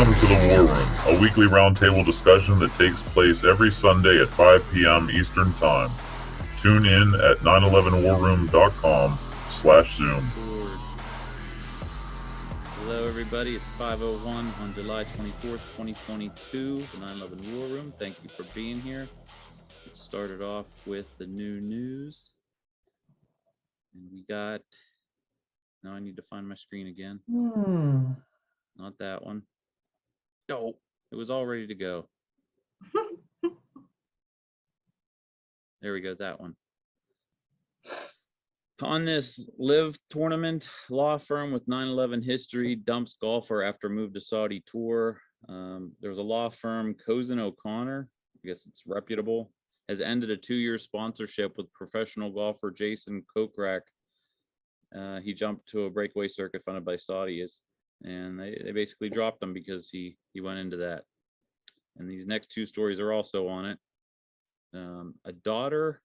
Welcome to the War Room, a weekly roundtable discussion that takes place every Sunday at 5 p.m. Eastern Time. Tune in at 911warroom.com/Zoom. Hello, everybody. It's 5:01 on July 24th, 2022, the 911 War Room. Thank you for being here. Let's start it off with the new news. And we got... Now I need to find my screen again. Not that one. No, it was all ready to go. There we go, that one. On this live tournament, law firm with 9/11 history dumps golfer after move to Saudi tour. There was a law firm, Cozen O'Connor, I guess it's reputable, has ended a 2-year sponsorship with professional golfer Jason Kokrak. He jumped to a breakaway circuit funded by Saudis, and they basically dropped him because he went into that. And these next two stories are also on it. A daughter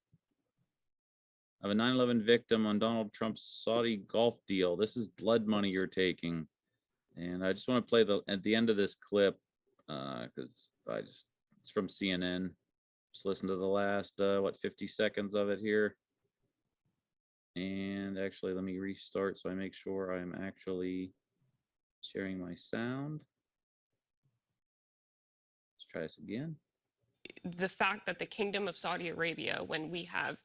of a 9/11 victim on Donald Trump's Saudi golf deal. This is blood money you're taking. And I just want to play at the end of this clip, because it's from CNN. Just listen to the last 50 seconds of it here. And actually, let me restart so I make sure I'm actually sharing my sound. Let's try this again. The fact that the Kingdom of Saudi Arabia, when we have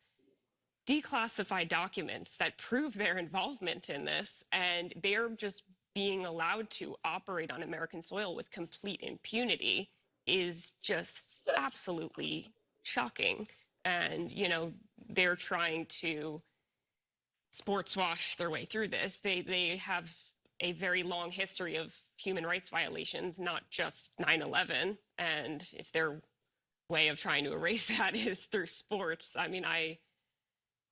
declassified documents that prove their involvement in this, and they're just being allowed to operate on American soil with complete impunity, is just absolutely shocking. And, you know, they're trying to sports wash their way through this. They have a very long history of human rights violations, not just 9/11. And if their way of trying to erase that is through sports, I mean,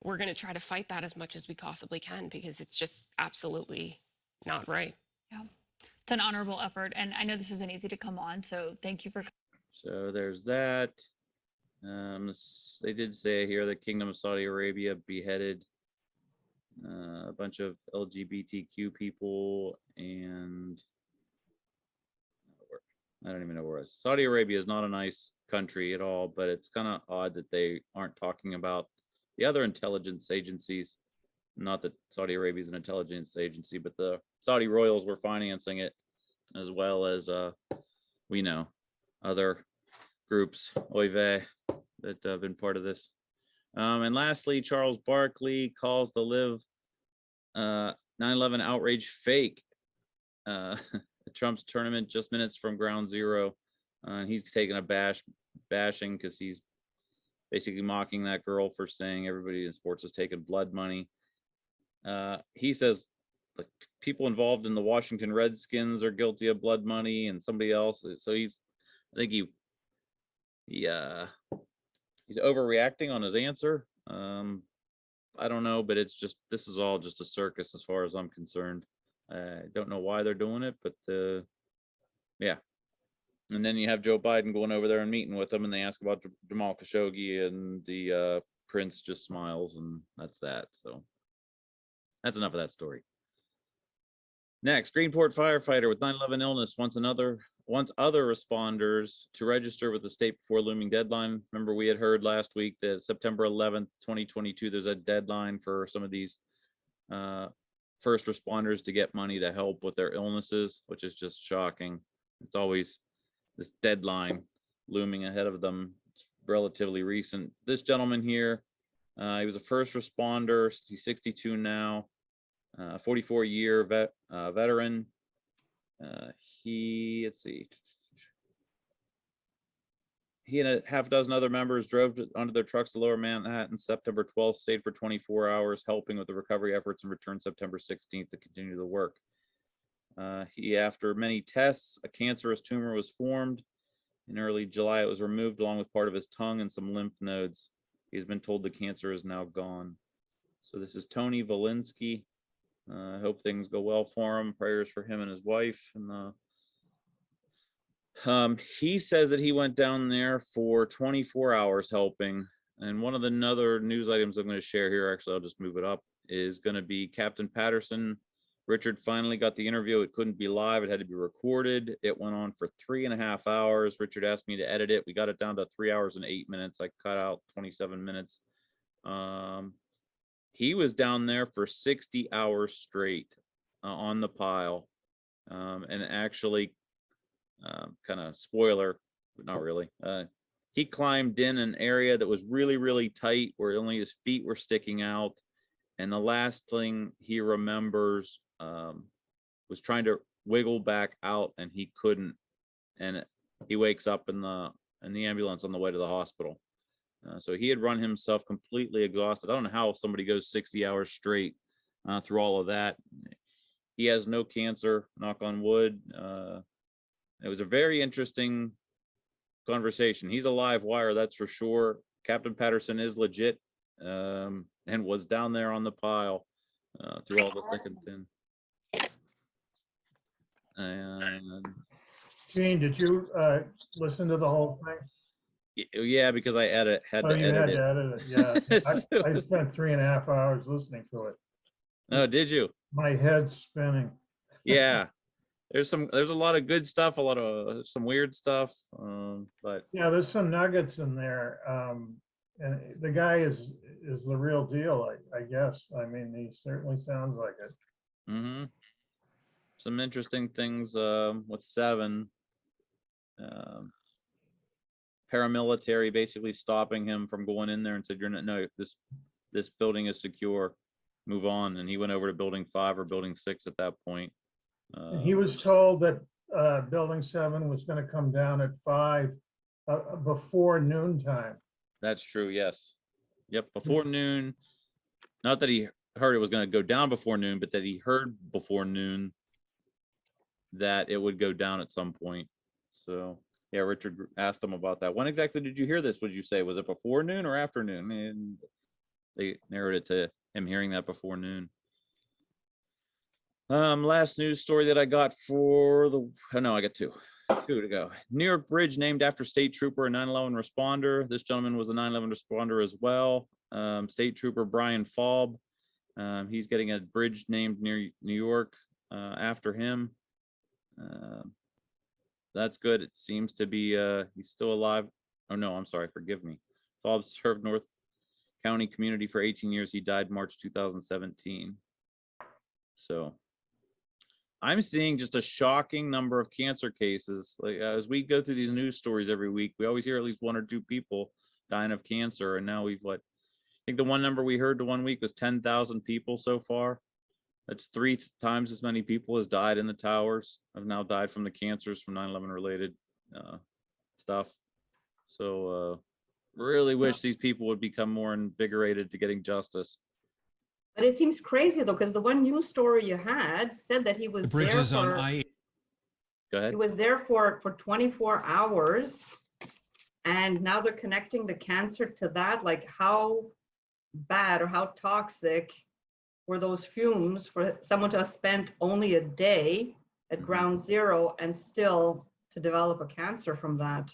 we're going to try to fight that as much as we possibly can, because it's just absolutely not right. Yeah, it's an honorable effort, and I know this isn't easy to come on, so thank you for. So there's that. They did say here the Kingdom of Saudi Arabia beheaded a bunch of LGBTQ people, and I don't even know where it is. Saudi Arabia is not a nice country at all, but it's kind of odd that they aren't talking about the other intelligence agencies. Not that Saudi Arabia is an intelligence agency, but the Saudi royals were financing it, as well as we know other groups, oy vey, that have been part of this. And lastly, Charles Barkley calls the live 9/11 outrage fake. Trump's tournament just minutes from ground zero. He's taking a bashing because he's basically mocking that girl for saying everybody in sports is taking blood money. He says the people involved in the Washington Redskins are guilty of blood money, and somebody else. So I think he's overreacting on his answer. I don't know, but this is all just a circus as far as I'm concerned. I don't know why they're doing it, but yeah. And then you have Joe Biden going over there and meeting with them, and they ask about Jamal Khashoggi, and the prince just smiles, and that's that. So that's enough of that story. Next, Greenport firefighter with 9/11 illness wants other responders to register with the state before looming deadline. Remember, we had heard last week that September 11th, 2022, there's a deadline for some of these first responders to get money to help with their illnesses, which is just shocking. It's always this deadline looming ahead of them. It's relatively recent. This gentleman here, he was a first responder. He's 62 now, 44-year veteran. Let's see. He and a half dozen other members drove onto their trucks to Lower Manhattan September 12th, stayed for 24 hours, helping with the recovery efforts, and returned September 16th to continue the work. After many tests, a cancerous tumor was formed. In early July, it was removed along with part of his tongue and some lymph nodes. He's been told the cancer is now gone. So this is Tony Valinsky. I hope things go well for him. Prayers for him and his wife. And he says that he went down there for 24 hours helping. And one of the other news items I'm going to share here, actually, I'll just move it up, is going to be Captain Patterson Richard finally got the interview. It couldn't be live. It had to be recorded. It went on for 3.5 hours. Richard asked me to edit it. We got it down to 3 hours and 8 minutes. I cut out 27 minutes. He was down there for 60 hours straight on the pile. And actually, kind of spoiler, but not really. He climbed in an area that was really, really tight where only his feet were sticking out. And the last thing he remembers was trying to wiggle back out, and he couldn't. And he wakes up in the ambulance on the way to the hospital. So he had run himself completely exhausted. I don't know how somebody goes 60 hours straight through all of that. He has no cancer, knock on wood. It was a very interesting conversation. He's a live wire, that's for sure. Captain Patterson is legit, and was down there on the pile through all the thick and thin. And Gene, did you listen to the whole thing? yeah, because I had to Oh, you edit had it. to edit it, yeah. So- I spent 3.5 hours listening to it. Oh, did you? My head's spinning. Yeah. There's a lot of good stuff, a lot of some weird stuff, but Yeah, there's some nuggets in there. And the guy is the real deal, I guess. I mean, he certainly sounds like it. mm-hmm. Some interesting things with 7. Paramilitary basically stopping him from going in there and said, "You're not, no, this building is secure. Move on." And he went over to building 5 or building 6 at that point. And he was told that Building 7 was going to come down at 5 before noontime. That's true. Yes. Yep. Before noon. Not that he heard it was going to go down before noon, but that he heard before noon that it would go down at some point. So yeah, Richard asked him about that. When exactly did you hear this? Would you say, was it before noon or after noon? And they narrowed it to him hearing that before noon. Last news story that I got for the, oh no, I got two to go. New York Bridge named after state trooper and 9/11 responder. This gentleman was a 9/11 responder as well. State trooper Brian Falb. He's getting a bridge named near New York after him. That's good. It seems to be he's still alive. Oh no, I'm sorry, forgive me. Falb served North County community for 18 years. He died March 2017. So I'm seeing just a shocking number of cancer cases. Like as we go through these news stories every week, we always hear at least 1 or 2 people dying of cancer. And now we've what, I think the one number we heard the one week was 10,000 people so far. That's 3 times as many people as died in the towers, have now died from the cancers from 9/11 related stuff. So really wish these people would become more invigorated to getting justice. But it seems crazy though, because the one news story you had said that he was The bridge is on there I. Go ahead. he was there for 24 hours, and now they're connecting the cancer to that. Like, how bad or how toxic were those fumes for someone to have spent only a day at ground zero and still to develop a cancer from that?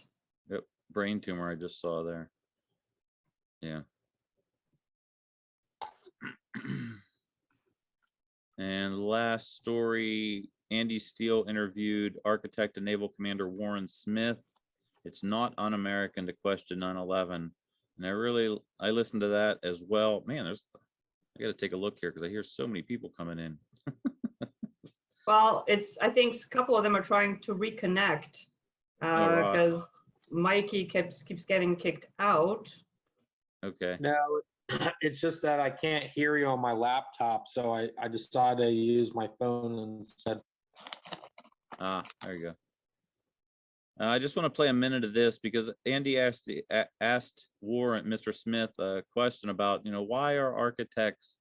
Yep, brain tumor I just saw there. Yeah. And last story, Andy Steele interviewed architect and naval commander Warren Smith. It's not un-American to question 9/11. And I listened to that as well. Man, I got to take a look here because I hear so many people coming in. Well, I think a couple of them are trying to reconnect because Mikey keeps getting kicked out. Okay. No, it's just that I can't hear you on my laptop, so I decided to use my phone instead. There you go. I just want to play a minute of this because Andy asked Warren, Mr. Smith, a question about, why are architects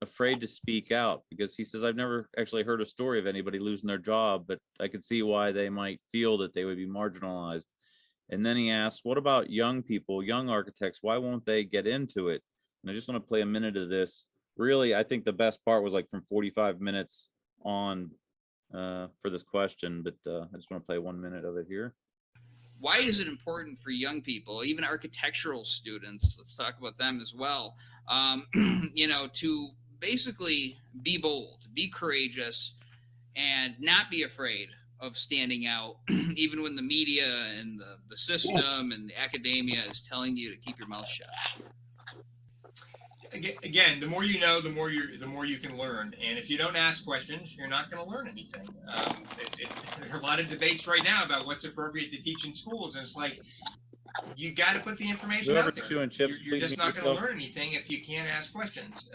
afraid to speak out? Because he says, I've never actually heard a story of anybody losing their job, but I could see why they might feel that they would be marginalized. And then he asked, what about young people, young architects? Why won't they get into it? And I just want to play a minute of this. Really, I think the best part was like from 45 minutes on for this question, but I just want to play 1 minute of it here. Why is it important for young people, even architectural students, let's talk about them as well, to basically be bold, be courageous, and not be afraid of standing out, even when the media and the system and the academia is telling you to keep your mouth shut. Again, the more you know, the more you can learn. And if you don't ask questions, you're not going to learn anything. There are a lot of debates right now about what's appropriate to teach in schools, and it's like you got to put the information Whoever out there. chewing chips, You're please just mute not going to yourself. learn anything if you can't ask questions.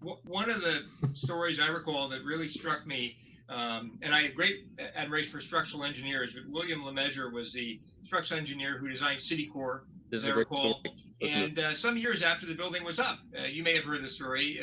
One of the stories I recall that really struck me, and I have great admiration for structural engineers, but William Lemessurier was the structural engineer who designed City Core, This as is I a great recall. story. Listen to And some years after the building was up, you may have heard the story,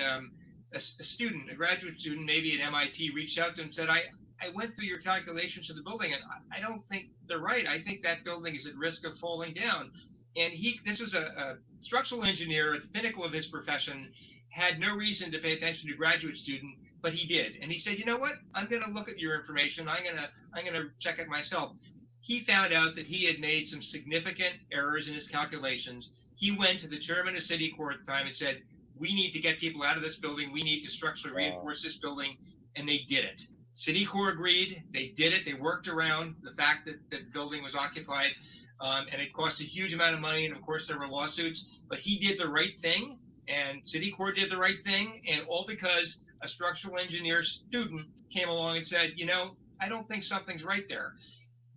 a student, a graduate student, maybe at MIT, reached out to him and said, I went through your calculations of the building, and I don't think they're right. I think that building is at risk of falling down. And this was a structural engineer at the pinnacle of his profession, had no reason to pay attention to a graduate student, but he did. And he said, you know what? I'm going to look at your information. I'm going to check it myself. He found out that he had made some significant errors in his calculations. He went to the chairman of City Core at the time and said, we need to get people out of this building. We need to structurally reinforce this building. And they did it. City Core agreed. They did it. They worked around the fact that the building was occupied. And it cost a huge amount of money. And of course, there were lawsuits. But he did the right thing. And City Core did the right thing. And all because a structural engineer student came along and said, you know, I don't think something's right there.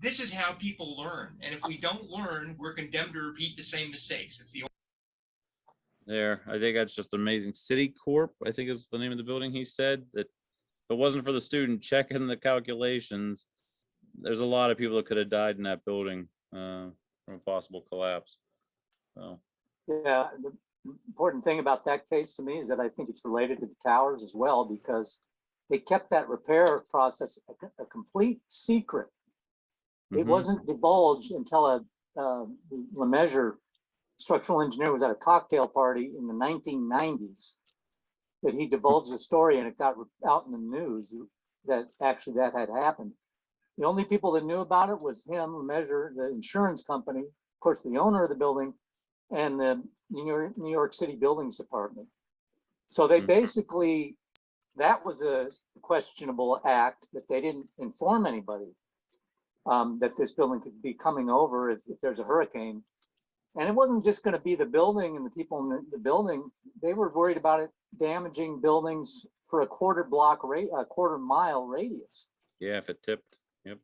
This is how people learn. And if we don't learn, we're condemned to repeat the same mistakes. It's the there. I think that's just amazing. City Corp, I think is the name of the building. He said that if it wasn't for the student checking the calculations, there's a lot of people that could have died in that building from a possible collapse. So Yeah, the important thing about that case to me is that I think it's related to the towers as well, because they kept that repair process a complete secret. It wasn't divulged until Lemessurier, structural engineer, was at a cocktail party in the 1990s that he divulged the story, and it got out in the news that actually that had happened. The only people that knew about it was him, Lemessurier, the insurance company, of course, the owner of the building, and the New York City Buildings Department. So they basically, that was a questionable act that they didn't inform anybody that this building could be coming over if there's a hurricane. And it wasn't just going to be the building and the people in the building. They were worried about it damaging buildings for a quarter mile radius. yeah, if it tipped. Yep.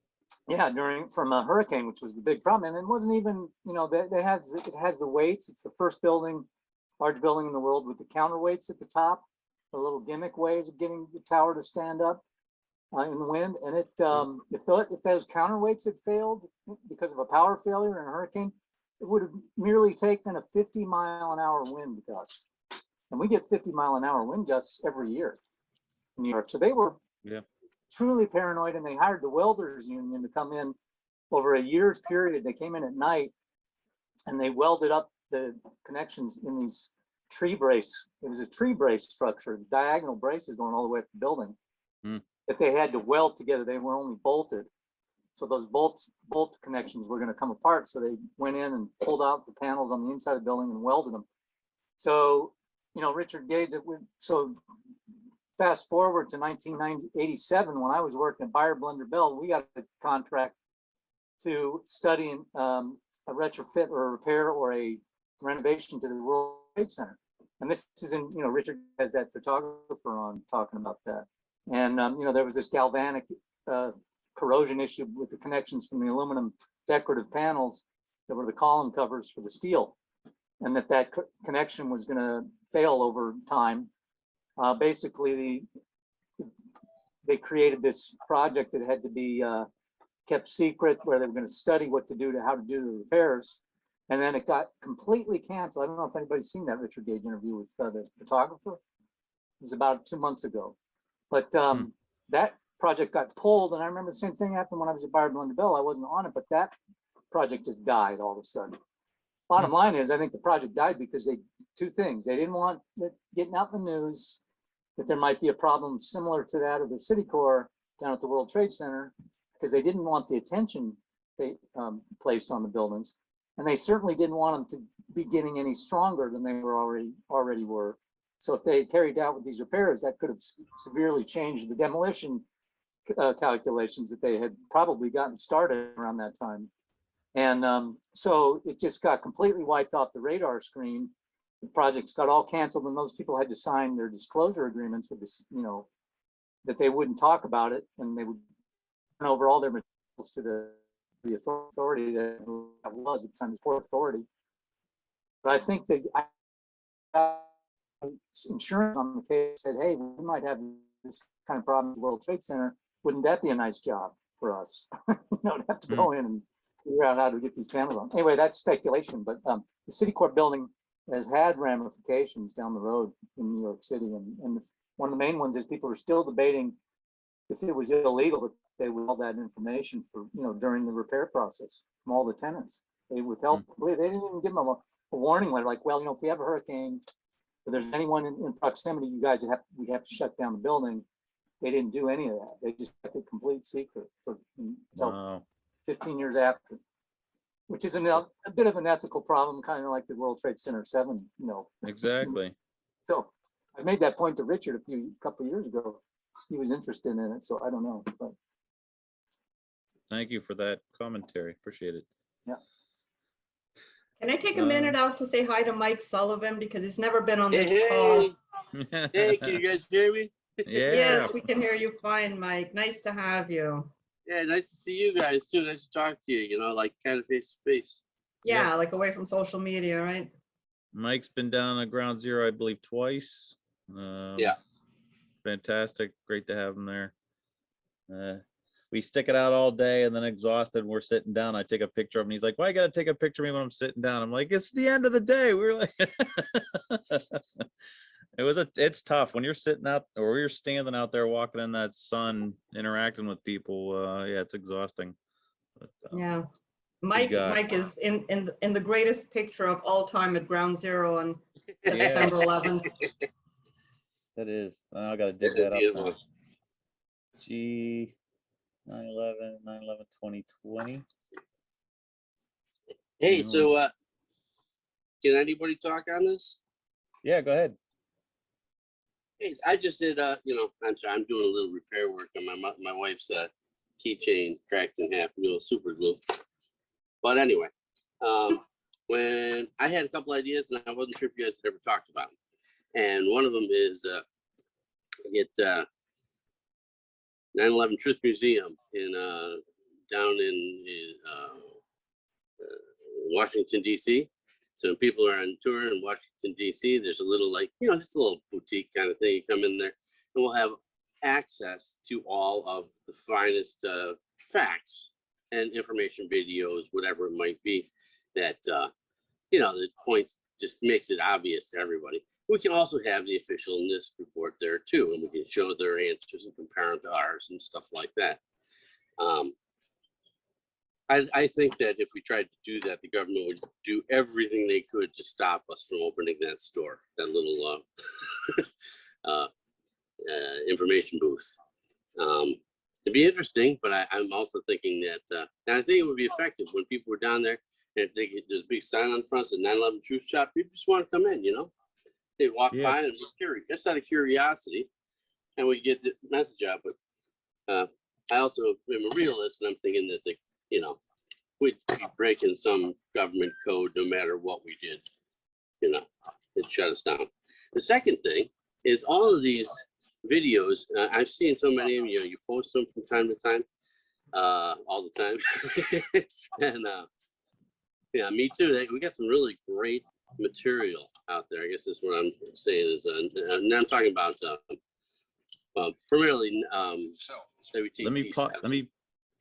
Yeah, from a hurricane, which was the big problem. And it wasn't even, you know, it has the weights. It's the first large building in the world with the counterweights at the top, the little gimmick ways of getting the tower to stand up in the wind. And if those counterweights had failed because of a power failure in a hurricane, it would have merely taken a 50-mile-an-hour wind gust. And we get 50-mile-an-hour wind gusts every year in New York. So they were truly paranoid, and they hired the welders union to come in over a year's period. They came in at night and they welded up the connections in these tree brace. It was a tree brace structure, diagonal braces going all the way up the building that they had to weld together. They were only bolted. So those bolt connections were going to come apart. So they went in and pulled out the panels on the inside of the building and welded them. So, you know, Richard Gage, so fast forward to 1987, when I was working at Bayer Blender Bell, we got a contract to study a retrofit or a repair or a renovation to the World Trade Center. And this is in, you know, Richard has that photographer on talking about that. And, you know, there was this galvanic corrosion issue with the connections from the aluminum decorative panels that were the column covers for the steel, and that connection was going to fail over time. Basically, they created this project that had to be kept secret, where they were going to study how to do the repairs. And then it got completely canceled. I don't know if anybody's seen that Richard Gage interview with the photographer. It was about 2 months ago. But that project got pulled. And I remember the same thing happened when I was at Bayer Blender Bell. I wasn't on it, but that project just died all of a sudden. Bottom line is, I think the project died because two things. They didn't want it getting out in the news that there might be a problem similar to that of the City Core down at the World Trade Center, because they didn't want the attention they placed on the buildings. And they certainly didn't want them to be getting any stronger than they were already were. So if they carried out with these repairs, that could have severely changed the demolition calculations that they had probably gotten started around that time. And so it just got completely wiped off the radar screen. The projects got all canceled, and those people had to sign their disclosure agreements with this, you know, that they wouldn't talk about it, and they would turn over all their materials to the authority that was at the time, the Port Authority. But I think that insurance on the case said, hey, we might have this kind of problem at the World Trade Center. Wouldn't that be a nice job for us? You know, to have to go in and figure out how to get these panels on. Anyway, that's speculation, but the City Court building has had ramifications down the road in New York City. And one of the main ones is people are still debating if it was illegal that they withheld that information for, you know, during the repair process from all the tenants. They withheld, they didn't even give them a warning letter, like, well, you know, if we have a hurricane, if there's anyone in proximity, you guys we have to shut down the building. They didn't do any of that. They just kept it complete secret for until 15 years after, which is a bit of an ethical problem, kind of like the World Trade Center 7, you know. Exactly. So I made that point to Richard a couple of years ago. He was interested in it, so I don't know. But Thank you for that commentary. Appreciate it. yeah. Can I take a minute out to say hi to Mike Sullivan, because he's never been on this call? Hey, can you guys hear me? Yeah. Yes, we can hear you fine, Mike. Nice to have you. Yeah, nice to see you guys too. Nice to talk to you, you know, like kind of face to face. Yeah, like away from social media, right? Mike's been down at Ground Zero, I believe, twice. Yeah. Fantastic. Great to have him there. We stick it out all day and then exhausted. We're sitting down. I take a picture of him. He's like, why you got to take a picture of me when I'm sitting down? I'm like, it's the end of the day. We were like, it's tough when you're sitting out or you're standing out there walking in that sun, interacting with people. Yeah, it's exhausting. But, Yeah. Mike is in the greatest picture of all time at Ground Zero on September 11th. That is. I got to dig that up now. G 9/11/2020. Hey, so can anybody talk on this? Yeah, go ahead. Hey, I just did you know, I'm doing a little repair work on my wife's keychain cracked in half, you know, super glue. But anyway, when I had a couple ideas and I wasn't sure if you guys had ever talked about them. And one of them is get 9/11 Truth Museum in down in Washington, D.C. So when people are on tour in Washington, D.C., there's a little, like, you know, just a little boutique kind of thing. You come in there and we'll have access to all of the finest facts and information videos, whatever it might be, that, you know, the points just makes it obvious to everybody. We can also have the official NIST report there too, and we can show their answers and compare them to ours and stuff like that. I think that if we tried to do that, the government would do everything they could to stop us from opening that store, that little information booth. It'd be interesting, but I'm also thinking that, and I think it would be effective when people were down there, and if they get this big sign on the front that 9/11 Truth Shop, people just want to come in, you know? They walk by and be curious, just out of curiosity, and we get the message out. But I also am a realist, and I'm thinking that you know, we'd be breaking some government code no matter what we did. You know, it shut us down. The second thing is all of these videos. I've seen so many of them. You know, you post them from time to time, all the time, and yeah, me too. We got some really great material out there. I guess that's what I'm saying is, and I'm talking about primarily WTC.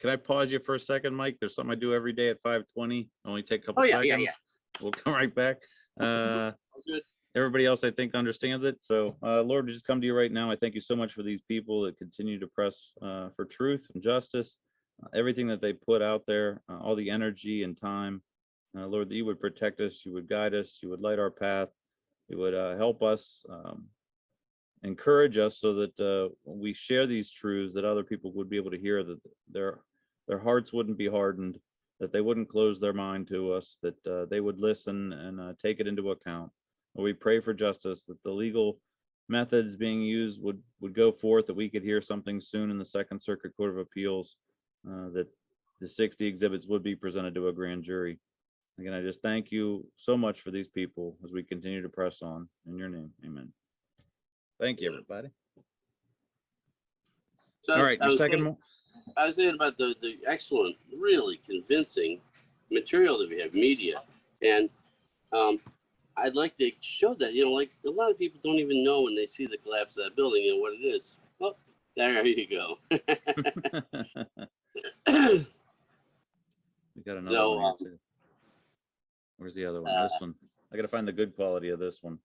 Can I pause you for a second, Mike? There's something I do every day at 5:20. Only take a couple seconds. Yeah. We'll come right back. Good. Everybody else, I think, understands it. So, Lord, we just come to you right now. I thank you so much for these people that continue to press for truth and justice, everything that they put out there, all the energy and time. Lord, that you would protect us, you would guide us, you would light our path, you would help us, encourage us so that we share these truths, that other people would be able to hear, that their hearts wouldn't be hardened, that they wouldn't close their mind to us, that they would listen and take it into account. We pray for justice, that the legal methods being used would go forth, that we could hear something soon in the Second Circuit Court of Appeals, that the 60 exhibits would be presented to a grand jury. Again, I just thank you so much for these people as we continue to press on in your name. Amen. Thank you, everybody. So All right, your second. I was saying about the excellent, really convincing material that we have, media, and I'd like to show that, like a lot of people don't even know when they see the collapse of that building and what it is. Oh, there you go. We got another So, one here too. Where's the other one? This one. I gotta find the good quality of this one.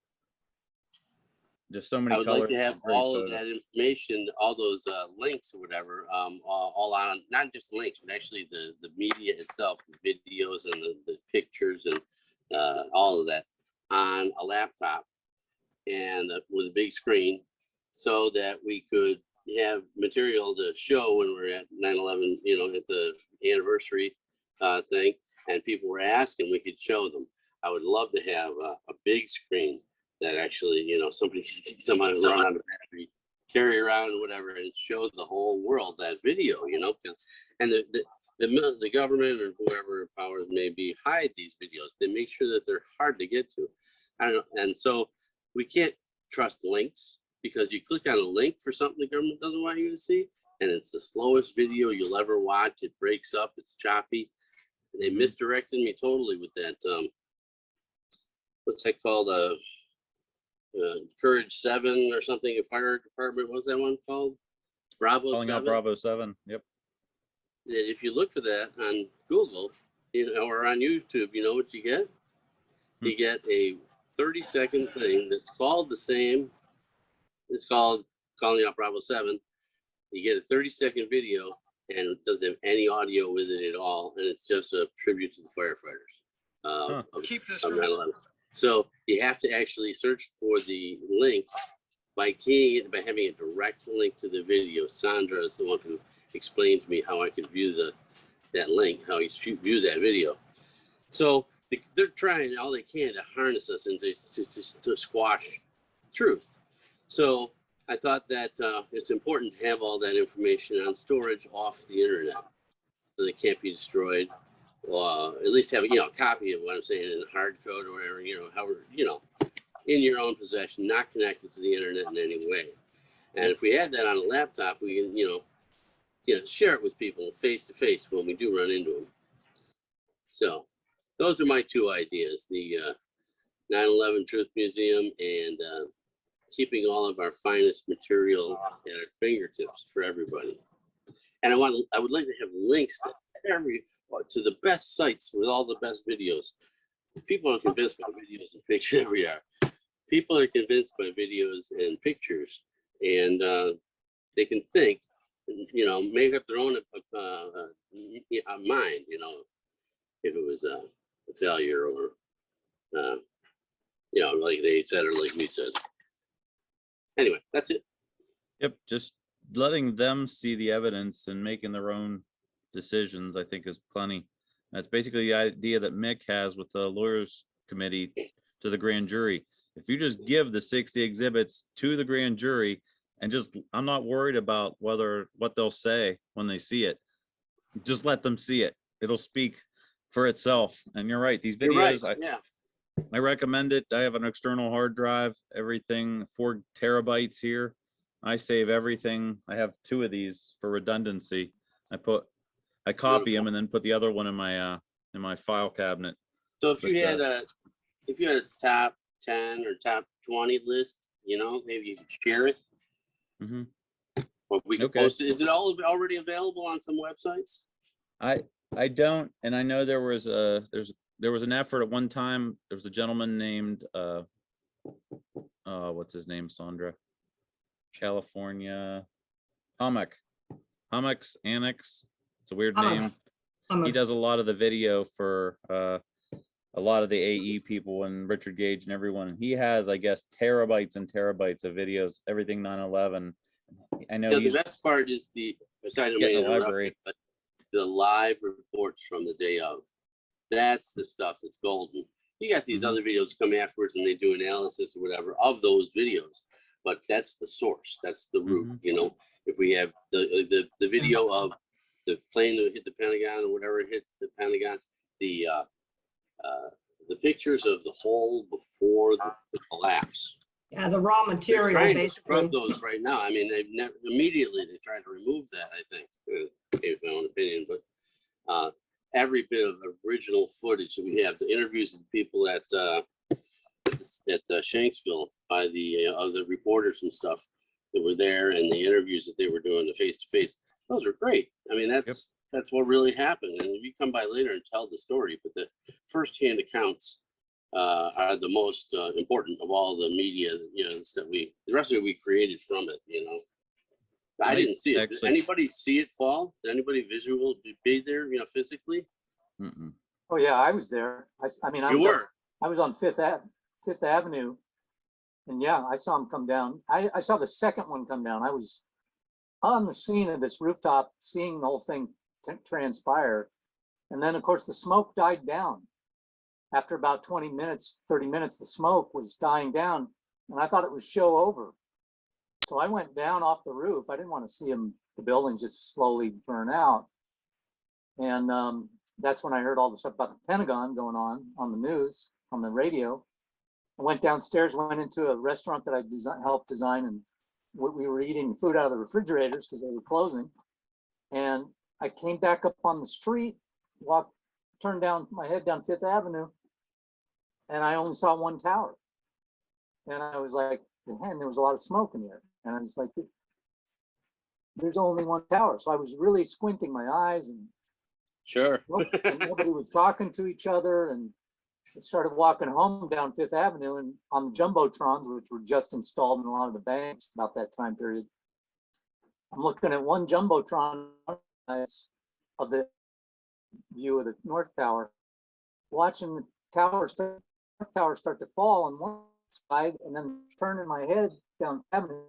Just so many I would colors. like to have great all of photos. that information, all those links or whatever, all on, not just links, but actually the media itself, the videos and the pictures and all of that on a laptop and with a big screen, so that we could have material to show when we're at 9/11, at the anniversary thing, and people were asking, we could show them. I would love to have a big screen that actually, somebody run on the battery, carry around or whatever, and show the whole world that video, and the government or whoever powers may be hide these videos. They make sure that they're hard to get to. And so we can't trust links, because you click on a link for something the government doesn't want you to see, and it's the slowest video you'll ever watch. It breaks up, it's choppy. They misdirected me totally with that. What's that called? Courage 7 or something, a fire department. What's that one called? Bravo Calling 7. out Bravo 7. Yep. If you look for that on Google, or on YouTube, you know what you get? You get a 30-second thing that's called the same. It's called Calling Out Bravo 7. You get a 30-second video, and it doesn't have any audio with it at all, and it's just a tribute to the firefighters of 9/11. So you have to actually search for the link by keying it, by having a direct link to the video. Sandra is the one who explained to me how I could view that link, how you view that video. So they're trying all they can to harness us and to squash truth. So I thought that it's important to have all that information on storage off the internet, so they can't be destroyed. At least have a copy of what I'm saying in hard code or whatever, however, in your own possession, not connected to the internet in any way. And if we had that on a laptop, we can, share it with people face to face when we do run into them. So those are my two ideas: the 9/11 Truth Museum and keeping all of our finest material at our fingertips for everybody. And I would like to have links to the best sites with all the best videos. People are convinced by videos and pictures. Here we are. People are convinced by videos and pictures, and they can think, make up their own mind, if it was a failure or, like they said or like we said. Anyway, that's it. Yep. Just letting them see the evidence and making their own decisions, I think, is plenty. That's basically the idea that Mick has with the lawyers committee to the grand jury. If you just give the 60 exhibits to the grand jury and I'm not worried about what they'll say when they see it. Just let them see it. It'll speak for itself. And you're right. These videos, Right. Yeah. I recommend it. I have an external hard drive, everything 4 terabytes here. I save everything. I have 2 of these for redundancy. I copy them and then put the other one in my file cabinet. So if you had a top 10 or top 20 list, maybe you could share it. Or we can post it. Is it all already available on some websites? I don't, and I know there was an effort at one time. There was a gentleman named what's his name, Sandra? California Hummocks Annex. It's a weird name. He does a lot of the video for a lot of the AE people and Richard Gage and everyone. He has, I guess, terabytes and terabytes of videos, everything 9/11. I know the best part is the library, but the live reports from the day of. That's the stuff that's golden. You got these other videos come afterwards and they do analysis or whatever of those videos, but that's the source. That's the root. Mhm. You know, if we have the video of the plane that hit the Pentagon or whatever hit the Pentagon, the pictures of the hole before the collapse. Yeah, the raw They're material, trying to basically. scrub those right now. I mean, they've never immediately they tried to remove that. I think, in my own opinion, but every bit of original footage that we have, the interviews of people at Shanksville by the other reporters and stuff that were there, and the interviews that they were doing, the face to face, those are great. I mean, that's what really happened. And you come by later and tell the story, but the firsthand accounts are the most important of all the media, you know, that the rest of it we created from it, you know. I didn't see it. Did anybody see it fall? Did anybody visual be there, you know, physically? Mm-mm. Oh yeah, I was there. I mean, I was on Fifth Avenue, and yeah, I saw him come down. I saw the second one come down. I was on the scene of this rooftop, seeing the whole thing transpire, and then of course the smoke died down. After about 20 minutes, 30 minutes, the smoke was dying down, and I thought it was show over. So I went down off the roof. I didn't want to see the building just slowly burn out. And that's when I heard all the stuff about the Pentagon going on the news, on the radio. I went downstairs, went into a restaurant that I helped design, and we were eating food out of the refrigerators because they were closing. And I came back up on the street, turned down my head down Fifth Avenue, and I only saw one tower. And I was like, man, there was a lot of smoke in the air. And I was like, there's only one tower. So I was really squinting my eyes, and sure. and nobody was talking to each other. And I started walking home down Fifth Avenue, and on the jumbotrons, which were just installed in a lot of the banks about that time period, I'm looking at one jumbotron of the view of the North Tower, watching the North Tower start to fall on one side, and then turning my head down Avenue.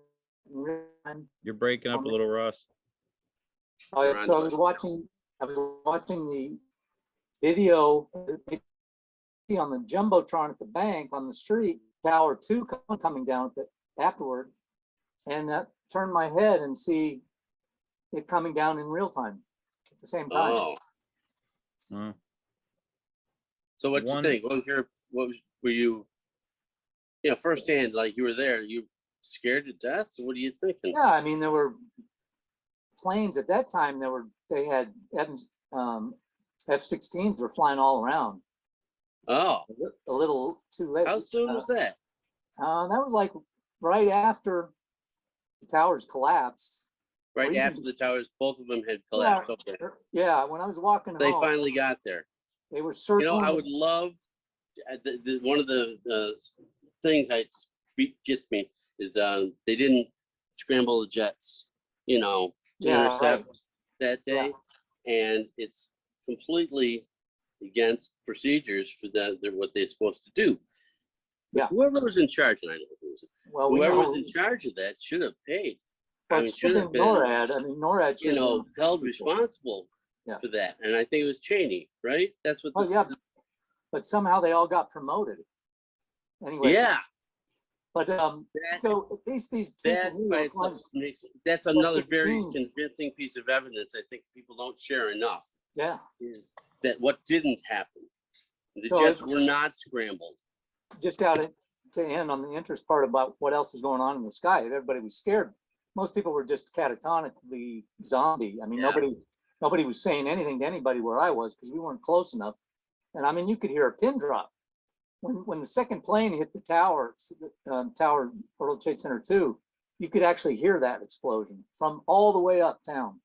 You're breaking up a little, Ross. So I was watching the video on the jumbotron at the bank on the street, Tower 2 coming down afterward, and that turned my head and see it coming down in real time at the same time. Oh. So what you think? Were you, firsthand, like you were there, you scared to death? What are you thinking? Yeah, I mean, there were planes at that time. They had F-16s were flying all around. Oh, a little too late. How soon was that? That was like right after the towers collapsed. Right after the towers, both of them had collapsed. Okay. Yeah, when I was walking they home, finally got there. They were circling. I would love one of the things that gets me is they didn't scramble the jets, to intercept that day, and it's completely against procedures for what they're supposed to do. Yeah. Whoever was in charge, and I know who was. Well, whoever was in charge of that should have paid. Well, should have been NORAD. I mean, NORAD should held responsible for that, and I think it was Cheney, right? That's what. But somehow they all got promoted. Anyway. Yeah. But so at least these that's another very convincing piece of evidence I think people don't share enough. Yeah. Is that what didn't happen? The jets were not scrambled. Just to end on the interest part about what else was going on in the sky, everybody was scared. Most people were just catatonically zombie. I mean, nobody was saying anything to anybody where I was because we weren't close enough. And I mean, you could hear a pin drop. When the second plane hit the tower, World Trade Center 2, you could actually hear that explosion from all the way uptown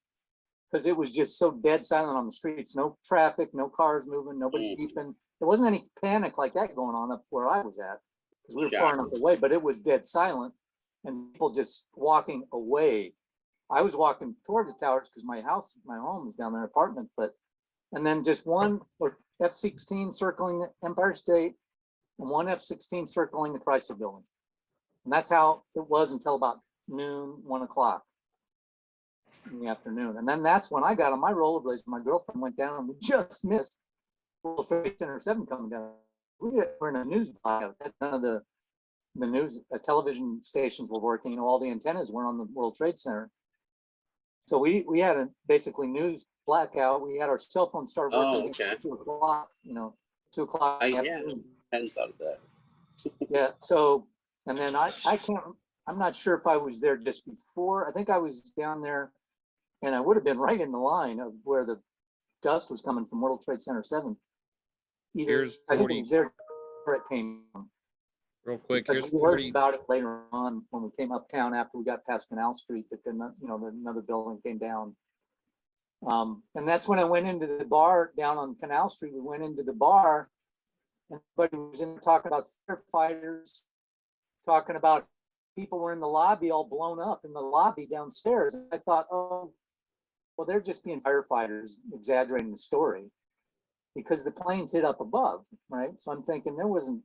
because it was just so dead silent on the streets. No traffic, no cars moving, nobody beeping. There wasn't any panic like that going on up where I was at because we were far enough away, but it was dead silent and people just walking away. I was walking toward the towers because my home is down there, apartment, and then just one F-16 circling the Empire State and one F-16 circling the Chrysler Building. And that's how it was until about noon, 1 o'clock in the afternoon. And then that's when I got on my rollerblades. My girlfriend went down and we just missed World Trade Center 7 coming down. We were in a news blackout. None of the the news, television stations were working, and all the antennas were on the World Trade Center. So we had a basically news blackout. We had our cell phones start working Oh, okay. at 2 o'clock, 2 o'clock. in the Yeah, afternoon. hadn't thought of that. Yeah, so, and then I can't, I'm not sure if I was there just before. I think I was down there, and I would have been right in the line of where the dust was coming from World Trade Center 7. Either, Here's I think it 40 was there where it came from. real quick. Because Here's we heard 40. about it later on when we came uptown after we got past Canal Street, that then, another building came down. And that's when I went into the bar down on Canal Street. We went into the bar, and everybody was in talking about firefighters, talking about people were in the lobby all blown up in the lobby downstairs. And I thought, oh, well, they're just being firefighters exaggerating the story because the planes hit up above, right? So I'm thinking there wasn't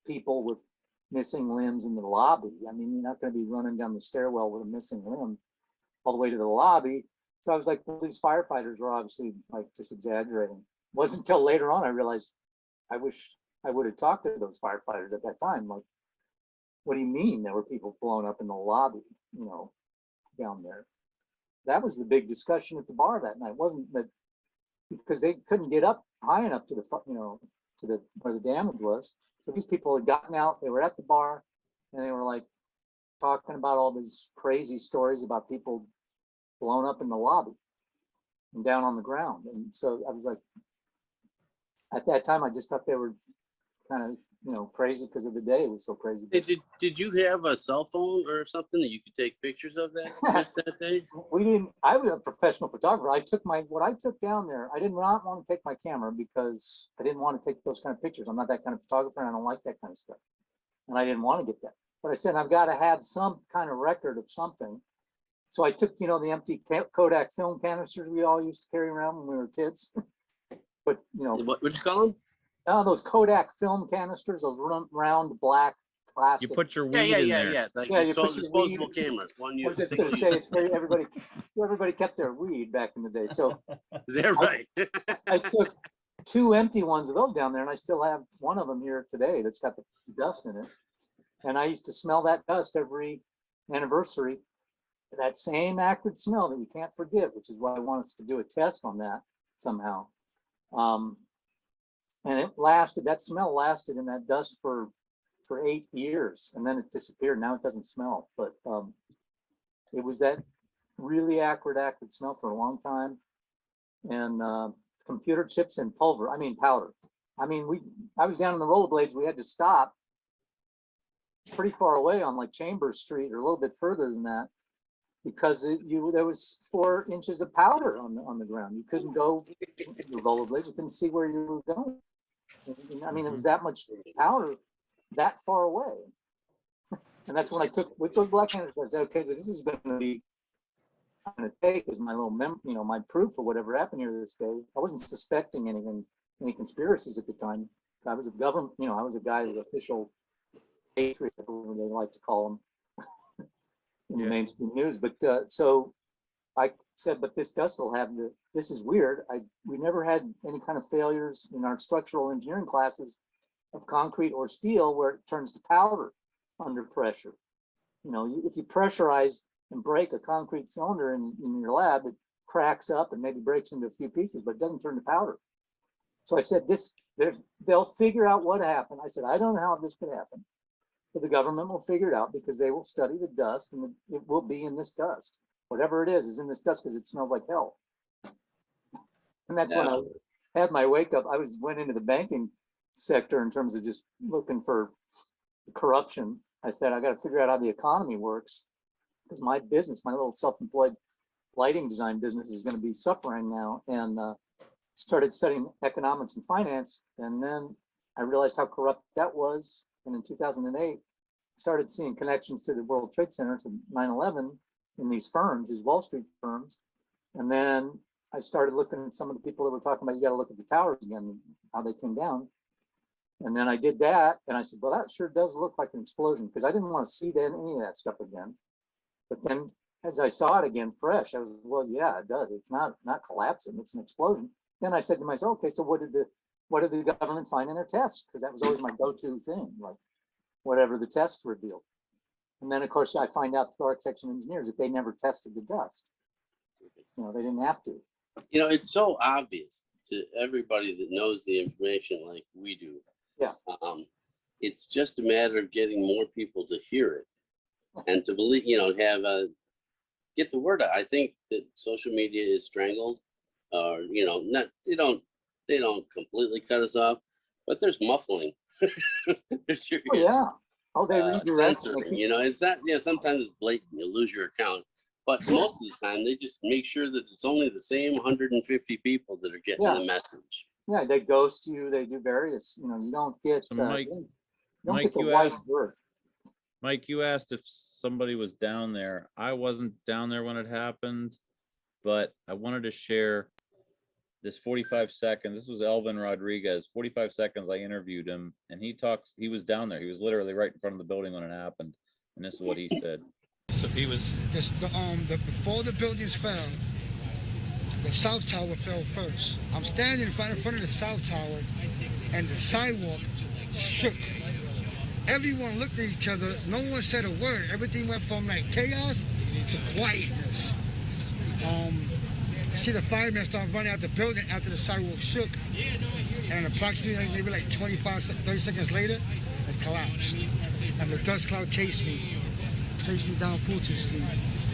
people with missing limbs in the lobby. I mean, you're not going to be running down the stairwell with a missing limb all the way to the lobby. So I was like, well, these firefighters were obviously like just exaggerating. It wasn't until later on I realized I wish I would have talked to those firefighters at that time. Like, what do you mean there were people blown up in the lobby, down there? That was the big discussion at the bar that night. Wasn't that because they couldn't get up high enough to the, to the where the damage was. So these people had gotten out, they were at the bar, and they were like talking about all these crazy stories about people blown up in the lobby and down on the ground. And so I was like, at that time, I just thought they were kind of, crazy because of the day. It was so crazy. Did you have a cell phone or something that you could take pictures of that day? We didn't. I was a professional photographer. I took what I took down there. I did not want to take my camera because I didn't want to take those kind of pictures. I'm not that kind of photographer, and I don't like that kind of stuff. And I didn't want to get that. But I said I've got to have some kind of record of something. So I took, the empty Kodak film canisters we all used to carry around when we were kids. But What would you call them? Those Kodak film canisters, those round black plastic. You put your weed in there. Yeah. Like Yeah, you put your disposable weed- cameras. One I was use. just going to say, it's very, everybody kept their weed back in the day. So Is that right? I took 2 empty ones of those down there, and I still have one of them here today that's got the dust in it. And I used to smell that dust every anniversary, that same acrid smell that you can't forget, which is why I want us to do a test on that somehow. And that smell lasted in that dust for 8 years, and then it disappeared. Now it doesn't smell, but it was that really acrid smell for a long time. And computer chips and powder. I was down in the rollerblades. We had to stop pretty far away on like Chambers Street or a little bit further than that, because there was 4 inches of powder on the ground. You couldn't go with your rollerblades. You couldn't see where you were going. It was that much powder that far away. And that's when I took with those black handers. I said, okay, this is going to be, I'm going to take as my little my proof of whatever happened here this day. I wasn't suspecting any conspiracies at the time. I was a government, I was a guy with official patriot, whatever they like to call them in the mainstream news. But so I said, but this dust will have this is weird. We never had any kind of failures in our structural engineering classes of concrete or steel where it turns to powder under pressure. If you pressurize and break a concrete cylinder in your lab, it cracks up and maybe breaks into a few pieces, but it doesn't turn to powder. So I said, they'll figure out what happened. I said, I don't know how this could happen, but the government will figure it out because they will study the dust, and it will be in this dust. Whatever it is in this dust because it smells like hell. And that's when I had my wake up. I went into the banking sector in terms of just looking for corruption. I said, I got to figure out how the economy works because my business, my little self-employed lighting design business is going to be suffering now. And started studying economics and finance. And then I realized how corrupt that was. And in 2008, started seeing connections to the World Trade Center, to 9/11 in these firms, these Wall Street firms. And then I started looking at some of the people that were talking about, you got to look at the towers again, how they came down. And then I did that, and I said, well, that sure does look like an explosion, because I didn't want to see any of that stuff again. But then as I saw it again fresh, I was, well, yeah, it does. It's not collapsing, it's an explosion. Then I said to myself, okay, so what did the government find in their tests? Because that was always my go-to thing. Like, whatever the tests revealed. And then, of course, I find out through architects and engineers that they never tested the dust. You know, they didn't have to. You know, it's so obvious to everybody that knows the information like we do. Yeah. It's just a matter of getting more people to hear it and to believe, you know, get the word out. I think that social media is strangled, or you know, not they don't completely cut us off, but there's muffling. There's serious Oh, yeah. Oh, they redirect. censoring. You know, it's not. Yeah, sometimes it's blatant. You lose your account, but most of the time they just make sure that it's only the same 150 people that are getting the message. Yeah, they ghost you. They do various. You know, you don't get. So Mike, you don't Mike, get the you wife's asked- word. Mike, you asked if somebody was down there. I wasn't down there when it happened, but I wanted to share this 45 seconds. This was Elvin Rodriguez. 45 seconds I interviewed him, and he was down there. He was literally right in front of the building when it happened. And this is what he said. So he was before the buildings fell, the South Tower fell first. I'm standing right in front of the South Tower, and the sidewalk shook. Everyone looked at each other. No one said a word. Everything went from like chaos to quietness. I see the firemen start running out the building after the sidewalk shook, and approximately maybe like 30 seconds later, it collapsed. And the dust cloud chased me down Fulton Street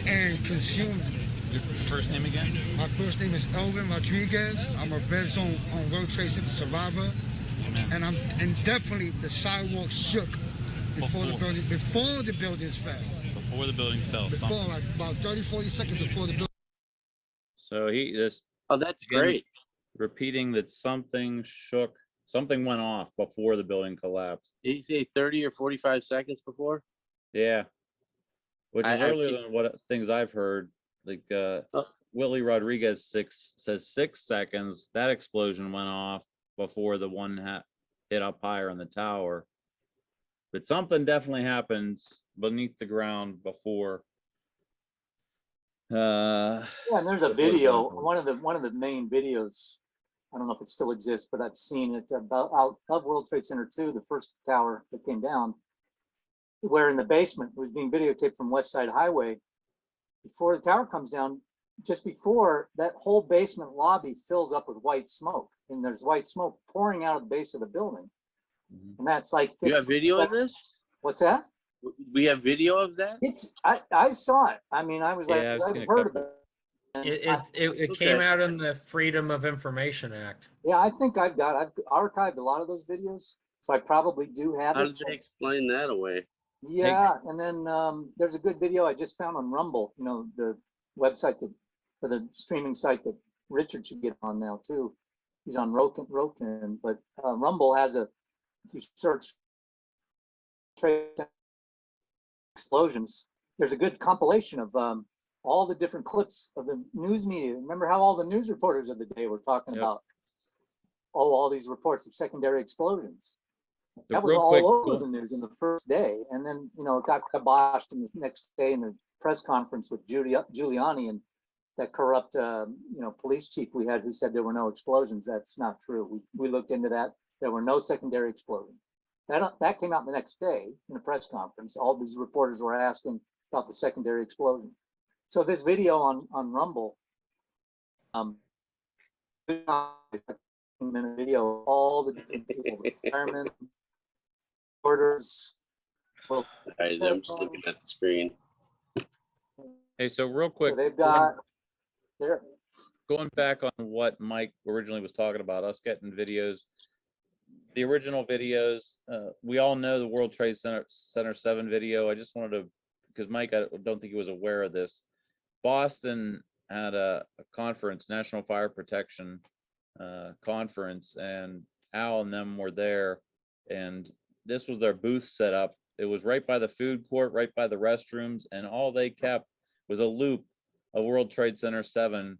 and consumed me. Your first name again? My first name is Elvin Rodriguez. I'm a red zone on World Trade Center survivor. And definitely the sidewalk shook before the buildings fell. Before the buildings fell. Before, like about 30, 40 seconds before the building. So that's great. Repeating that something shook, something went off before the building collapsed. Did you say 30 or 45 seconds before? Yeah. Which is earlier than what things I've heard. Like Willie Rodriguez says 6 seconds. That explosion went off before the one hit up higher in the tower. But something definitely happens beneath the ground before. Yeah, and there's a video. One of the main videos. I don't know if it still exists, but I've seen it about out of World Trade Center 2, the first tower that came down, where in the basement it was being videotaped from West Side Highway. Before the tower comes down, just before that whole basement lobby fills up with white smoke, and there's white smoke pouring out of the base of the building. And that's like 15 You have video of this? What's that? We have video of that? I saw it. I mean, I was like, Yeah, I've I've heard about it. It came out in the Freedom of Information Act. Yeah, I think I've archived a lot of those videos, so I probably do have How it. did they explain that away? Yeah, and then there's a good video I just found on Rumble, you know, the website for the streaming site that Richard should get on now too. He's on Roku, but Rumble has if you search trade explosions, there's a good compilation of all the different clips of the news media. Remember how all the news reporters of the day were talking about all these reports of secondary explosions. That was all over the news in the first day, and then it got kiboshed in the next day in the press conference with Giuliani and that corrupt police chief we had who said there were no explosions. That's not true. We looked into that. There were no secondary explosions. That came out the next day in a press conference. All these reporters were asking about the secondary explosion. So this video on Rumble, minute video, all the different people, firemen, reporters. Well, I'm just looking at the screen. Hey, so real quick, So they've got there. Going back on what Mike originally was talking about, us getting videos. The original videos, we all know the World Trade Center 7 video. I just wanted to, because Mike, I don't think he was aware of this. Boston had a conference, National Fire Protection conference, and Al and them were there, and this was their booth set up. It was right by the food court, right by the restrooms, and all they kept was a loop of World Trade Center 7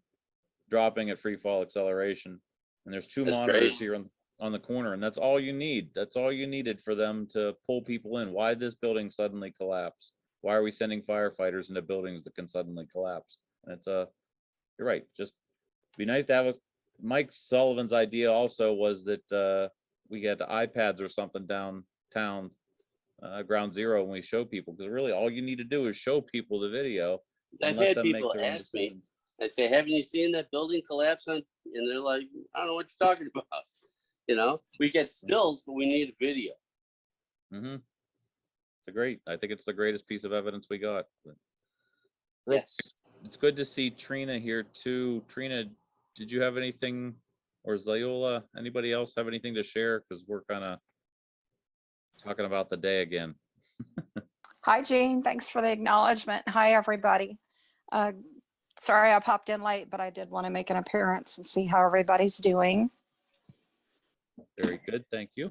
dropping at free fall acceleration. And there's two monitors here on the corner, and that's all you need. That's all you needed for them to pull people in. Why did this building suddenly collapse? Why are we sending firefighters into buildings that can suddenly collapse? And it's you're right. Just be nice to have a. Mike Sullivan's idea also was that we had iPads or something downtown ground zero when we show people, because really all you need to do is show people the video. And I've let had them make people their own ask me, decisions. I say, haven't you seen that building collapse on? And they're like, I don't know what you're talking about. You know, we get stills, but we need a video. Mm-hmm. I think it's the greatest piece of evidence we got. But Yes. it's good to see Trina here too. Trina, did you have anything, or Zayola, anybody else have anything to share? Because we're kind of talking about the day again. Hi, Jean. Thanks for the acknowledgement. Hi, everybody. Sorry I popped in late, but I did want to make an appearance and see how everybody's doing. Very good, thank you.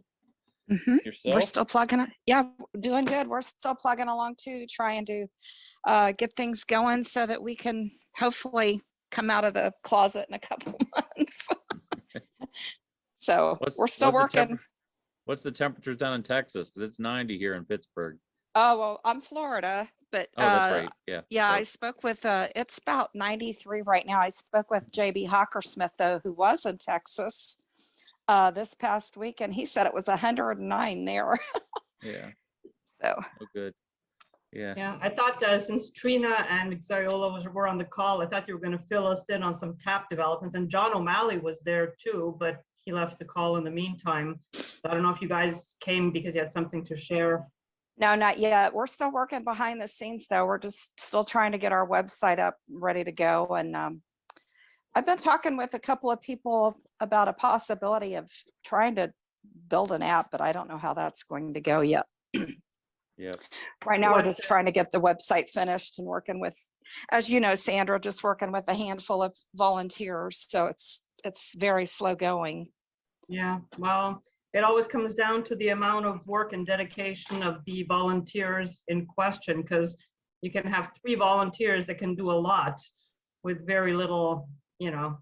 We're Yourself? still plugging it. Yeah, doing good. We're still plugging along too, trying to get things going so that we can hopefully come out of the closet in a couple months. So we're still working. What's the temperatures down in Texas? Because it's 90 here in Pittsburgh. Oh, well, I'm Florida, but Oh, that's right. Yeah. yeah, I So- spoke with, it's about 93 right now. I spoke with JB Hockersmith though, who was in Texas this past week, and he said it was 109 there. yeah. So. Oh, good. Yeah. Yeah, I thought since Trina and Zariola were on the call, I thought you were going to fill us in on some tap developments. And John O'Malley was there too, but he left the call in the meantime. So I don't know if you guys came because you had something to share. No, not yet. We're still working behind the scenes though. We're just still trying to get our website up, ready to go. And I've been talking with a couple of people about a possibility of trying to build an app, but I don't know how that's going to go yet. Yeah. Right now, we're just trying to get the website finished and working with, as you know, Sandra, just working with a handful of volunteers. So it's very slow going. Yeah, well, it always comes down to the amount of work and dedication of the volunteers in question, because you can have 3 volunteers that can do a lot with very little, material.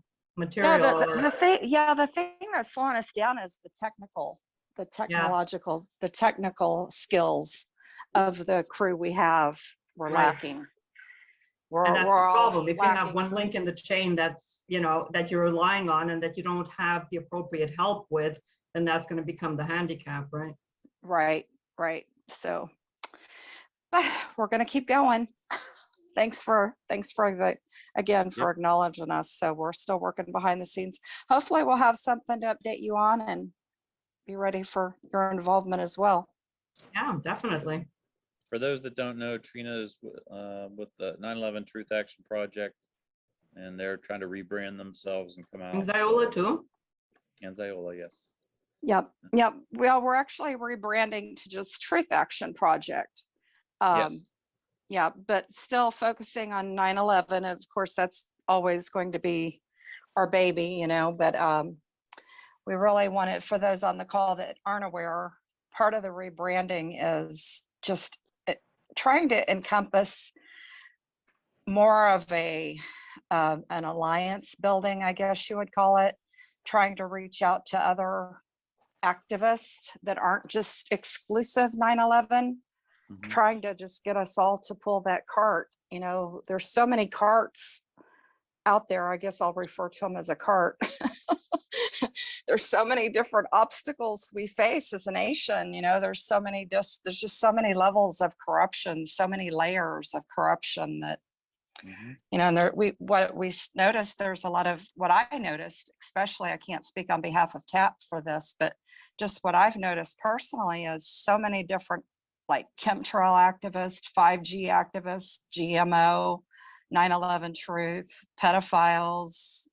Yeah, the thing that's slowing us down is the technical skills of the crew we have. We're Right. lacking. And that's we're the all problem. If you have lacking. one link in the chain that's, that you're relying on and that you don't have the appropriate help with, then that's going to become the handicap, right? Right. So we're going to keep going. Thanks for acknowledging us. So we're still working behind the scenes. Hopefully we'll have something to update you on and be ready for your involvement as well. Yeah, definitely. For those that don't know, Trina is with the 9/11 Truth Action Project, and they're trying to rebrand themselves and come out. And Zayola too. And Zayola, yes. Yep. Well, we're actually rebranding to just Truth Action Project. Yes. Yeah, but still focusing on 9/11. Of course, that's always going to be our baby, but we really wanted, for those on the call that aren't aware, part of the rebranding is just trying to encompass more of an alliance building, I guess you would call it, trying to reach out to other activists that aren't just exclusive 9/11, trying to just get us all to pull that cart. There's so many carts out there. I guess I'll refer to them as a cart. There's so many different obstacles we face as a nation. There's just so many levels of corruption, so many layers of corruption that, and what we noticed, there's a lot of, what I noticed, especially, I can't speak on behalf of TAP for this, but just what I've noticed personally is so many different, like chemtrail activists, 5G activists, GMO, 9/11 truth, pedophiles,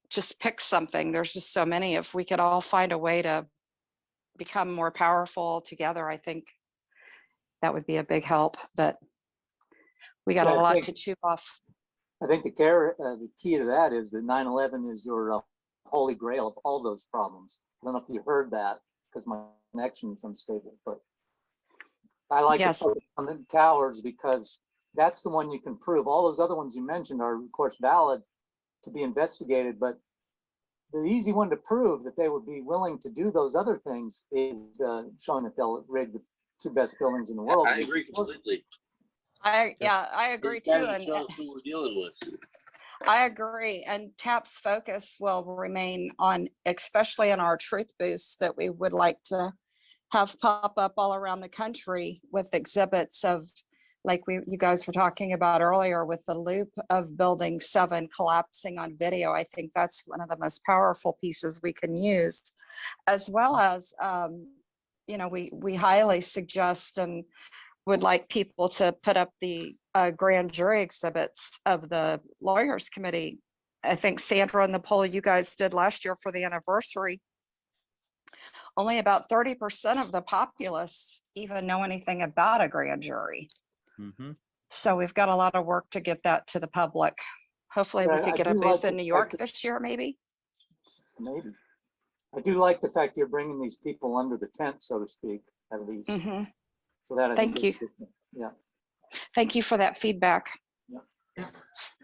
just pick something. There's just so many. If we could all find a way to become more powerful together, I think that would be a big help, but we got a lot to chew off. I think the key to that is that 9/11 is your holy grail of all those problems. I don't know if you heard that because my connection is unstable, but I like to focus on the towers because that's the one you can prove. All those other ones you mentioned are, of course, valid to be investigated, but the easy one to prove that they would be willing to do those other things is showing that they'll rig the 2 best buildings in the world. I agree completely. I agree too. And shows who we're dealing with. I agree. And TAP's focus will remain on, especially in our truth boosts that we would like to have pop up all around the country with exhibits of, like you guys were talking about earlier with the loop of Building 7 collapsing on video. I think that's one of the most powerful pieces we can use, as well as, you know, we highly suggest and would like people to put up the grand jury exhibits of the lawyers committee. I think Sandra, in the poll you guys did last year for the anniversary, only about 30% of the populace even know anything about a grand jury. Mm-hmm. So we've got a lot of work to get that to the public. Hopefully we Yeah, could I get a do booth like in the New York fact this year, maybe. Maybe. I do like the fact you're bringing these people under the tent, so to speak, at least. Mhm. So that I think Thank you. is different. Yeah. Thank you for that feedback.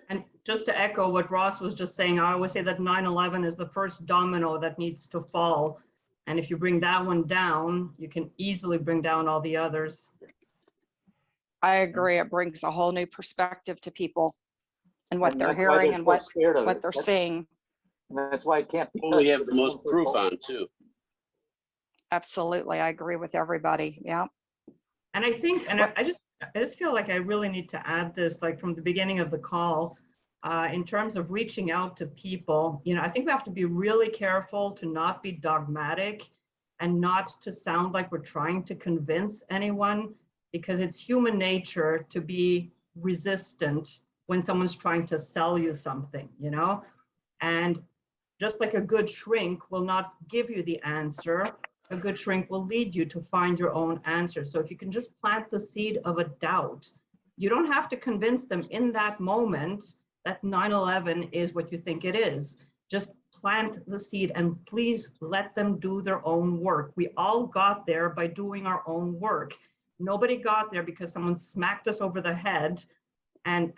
And just to echo what Ross was just saying, I always say that 9/11 is the first domino that needs to fall. And if you bring that one down, you can easily bring down all the others. I agree. It brings a whole new perspective to people and what And they're that's why hearing they're and so scared of what it. they're That's- seeing. And that's why it can't be Well, we touched have with the a most 10-foot proof pole. on too. Absolutely. I agree with everybody. Yeah. And I think, and I just feel like I really need to add this, like from the beginning of the call, in terms of reaching out to people, you know, I think we have to be really careful to not be dogmatic and not to sound like we're trying to convince anyone, because it's human nature to be resistant when someone's trying to sell you something, you know? And just like a good shrink will not give you the answer, a good shrink will lead you to find your own answer. So if you can just plant the seed of a doubt, you don't have to convince them in that moment that 9/11 is what you think it is. Just plant the seed and please let them do their own work. We all got there by doing our own work. Nobody got there because someone smacked us over the head and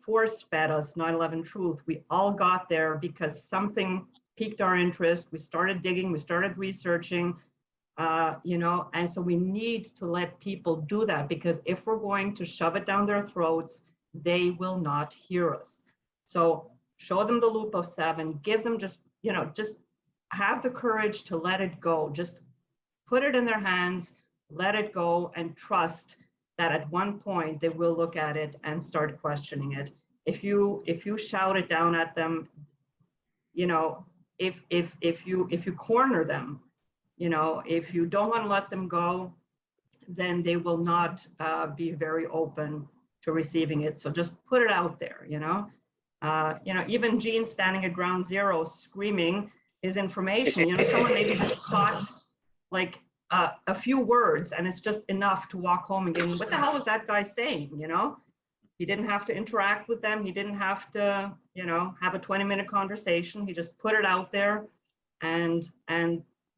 force fed us 9/11 truth. We all got there because something piqued our interest. We started digging, we started researching, you know, and so we need to let people do that, because if we're going to shove it down their throats, they will not hear us. So show them the loop of 7, give them just, you know, just have the courage to let it go. Just put it in their hands, let it go, and trust that at one point they will look at it and start questioning it. If you shout it down at them, you know, if you corner them, you know, if you don't want to let them go, then they will not be very open to receiving it. So just put it out there, you know. Even Gene standing at ground zero screaming his information, you know, someone maybe just caught like a few words and it's just enough to walk home and go, what the hell was that guy saying, you know? He didn't have to interact with them. He didn't have to, you know, have a 20-minute conversation. He just put it out there, and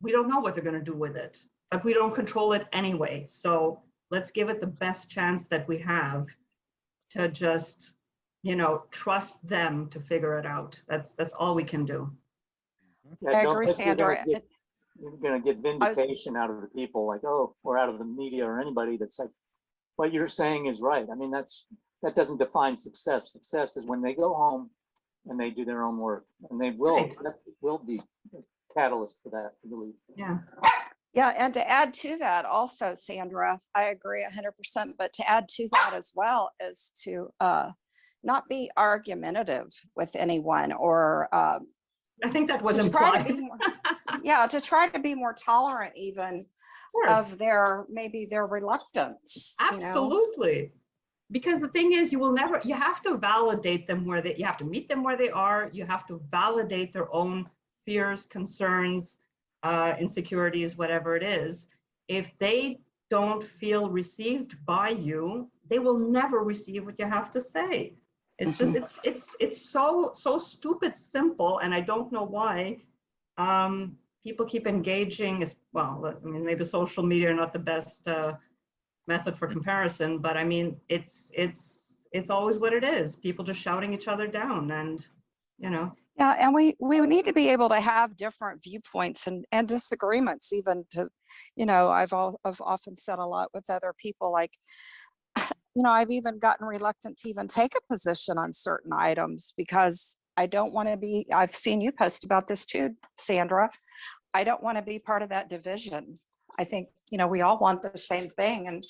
we don't know what they're going to do with it, but we don't control it anyway. So let's give it the best chance that we have to just, you know, trust them to figure it out. That's all we can do. Yeah, I don't agree, think Sandra. you're gonna get vindication out of the people, like, oh, or out of the media or anybody that's like, what you're saying is right. I mean, that doesn't define success. Success is when they go home and they do their own work, and they will, Right. that will be a catalyst for that, I believe. Yeah. Yeah, and to add to that also, Sandra, I agree 100%, but to add to that as well is to not be argumentative with anyone, or I think that was to try to implied. be more, yeah, to try to be more tolerant even of maybe their reluctance. You know? Absolutely. Because the thing is, you have to validate them you have to meet them where they are. You have to validate their own fears, concerns, insecurities, whatever it is. If they don't feel received by you, they will never receive what you have to say. It's just, it's so stupid simple, and I don't know why people keep engaging. Well, I mean, maybe social media are not the best method for comparison, but I mean, it's always what it is. People just shouting each other down, and you know. Yeah, and we need to be able to have different viewpoints and disagreements, even to, you know, I've often said a lot with other people, like, you know, I've even gotten reluctant to even take a position on certain items because I don't want to be, I've seen you post about this too, Sandra. I don't want to be part of that division. I think, we all want the same thing, and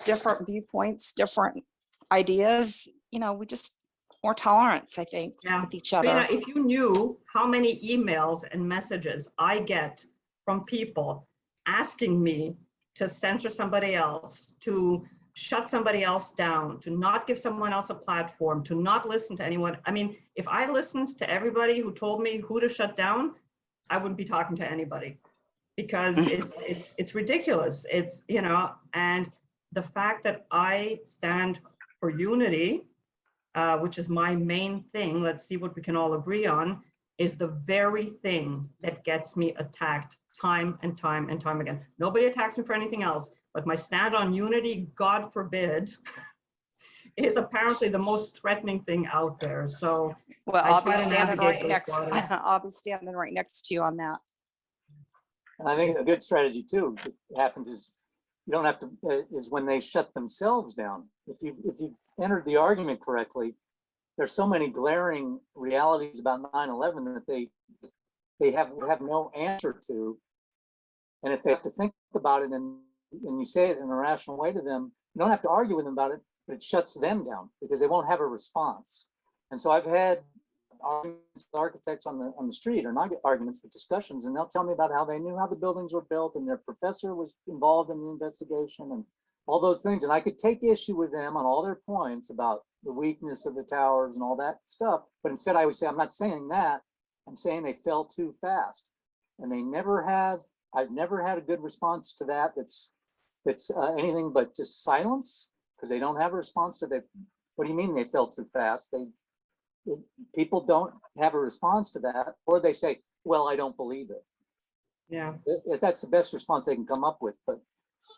different viewpoints, different ideas, we just more tolerance, I think, Yeah. with each Trina, other. if you knew how many emails and messages I get from people asking me to censor somebody else, to shut somebody else down, to not give someone else a platform, to not listen to anyone. I mean, if I listened to everybody who told me who to shut down, I wouldn't be talking to anybody, because it's ridiculous. It's, and the fact that I stand for unity, which is my main thing, let's see what we can all agree on, is the very thing that gets me attacked time and time and time again. Nobody attacks me for anything else, but my stand on unity, God forbid, is apparently the most threatening thing out there. So Well, I I'll be try to standing navigate right those next, waters. I'll be standing right next to you on that. And I think a good strategy too, that happens is you don't have to, is when they shut themselves down. If you entered the argument correctly, there's so many glaring realities about 9/11 that they have no answer to. And if they have to think about it and you say it in a rational way to them, you don't have to argue with them about it, but it shuts them down because they won't have a response. And so I've had arguments with architects on the street, or not arguments, but discussions, and they'll tell me about how they knew how the buildings were built and their professor was involved in the investigation and all those things. And I could take issue with them on all their points about the weakness of the towers and all that stuff. But instead I would say, I'm not saying that, I'm saying they fell too fast. And I've never had a good response to that. That's anything but just silence, because they don't have a response to that. What do you mean they fell too fast? People don't have a response to that, or they say, well, I don't believe it. Yeah. That's the best response they can come up with. But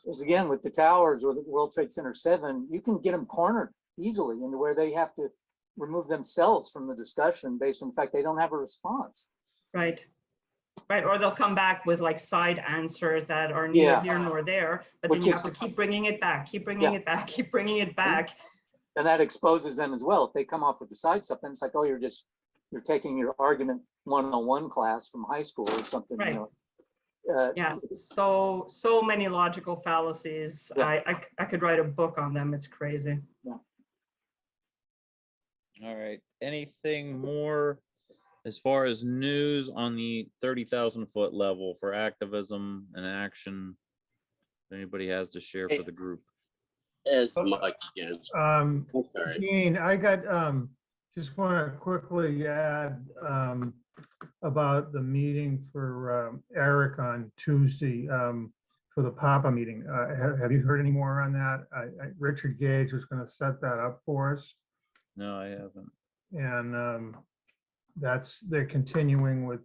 as again, with the towers or the World Trade Center 7, you can get them cornered easily into where they have to remove themselves from the discussion based on the fact they don't have a response. Right. Right. Or they'll come back with like side answers that are neither here nor there, but then you have to keep bringing it back, keep bringing it back, keep bringing it back. And that exposes them as well. If they come off with the side stuff, then it's like, oh, you're taking your argument 101 class from high school or something. Right. Yeah. So many logical fallacies. Yeah. I could write a book on them. It's crazy. Yeah. All right. Anything more as far as news on the 30,000 foot level for activism and action? Anybody has to share for the group? As much, yeah. Gene, I got, just want to quickly add about the meeting for Eric on Tuesday for the Papa meeting. Have you heard any more on that? Richard Gage was going to set that up for us. No, I haven't. And they're continuing with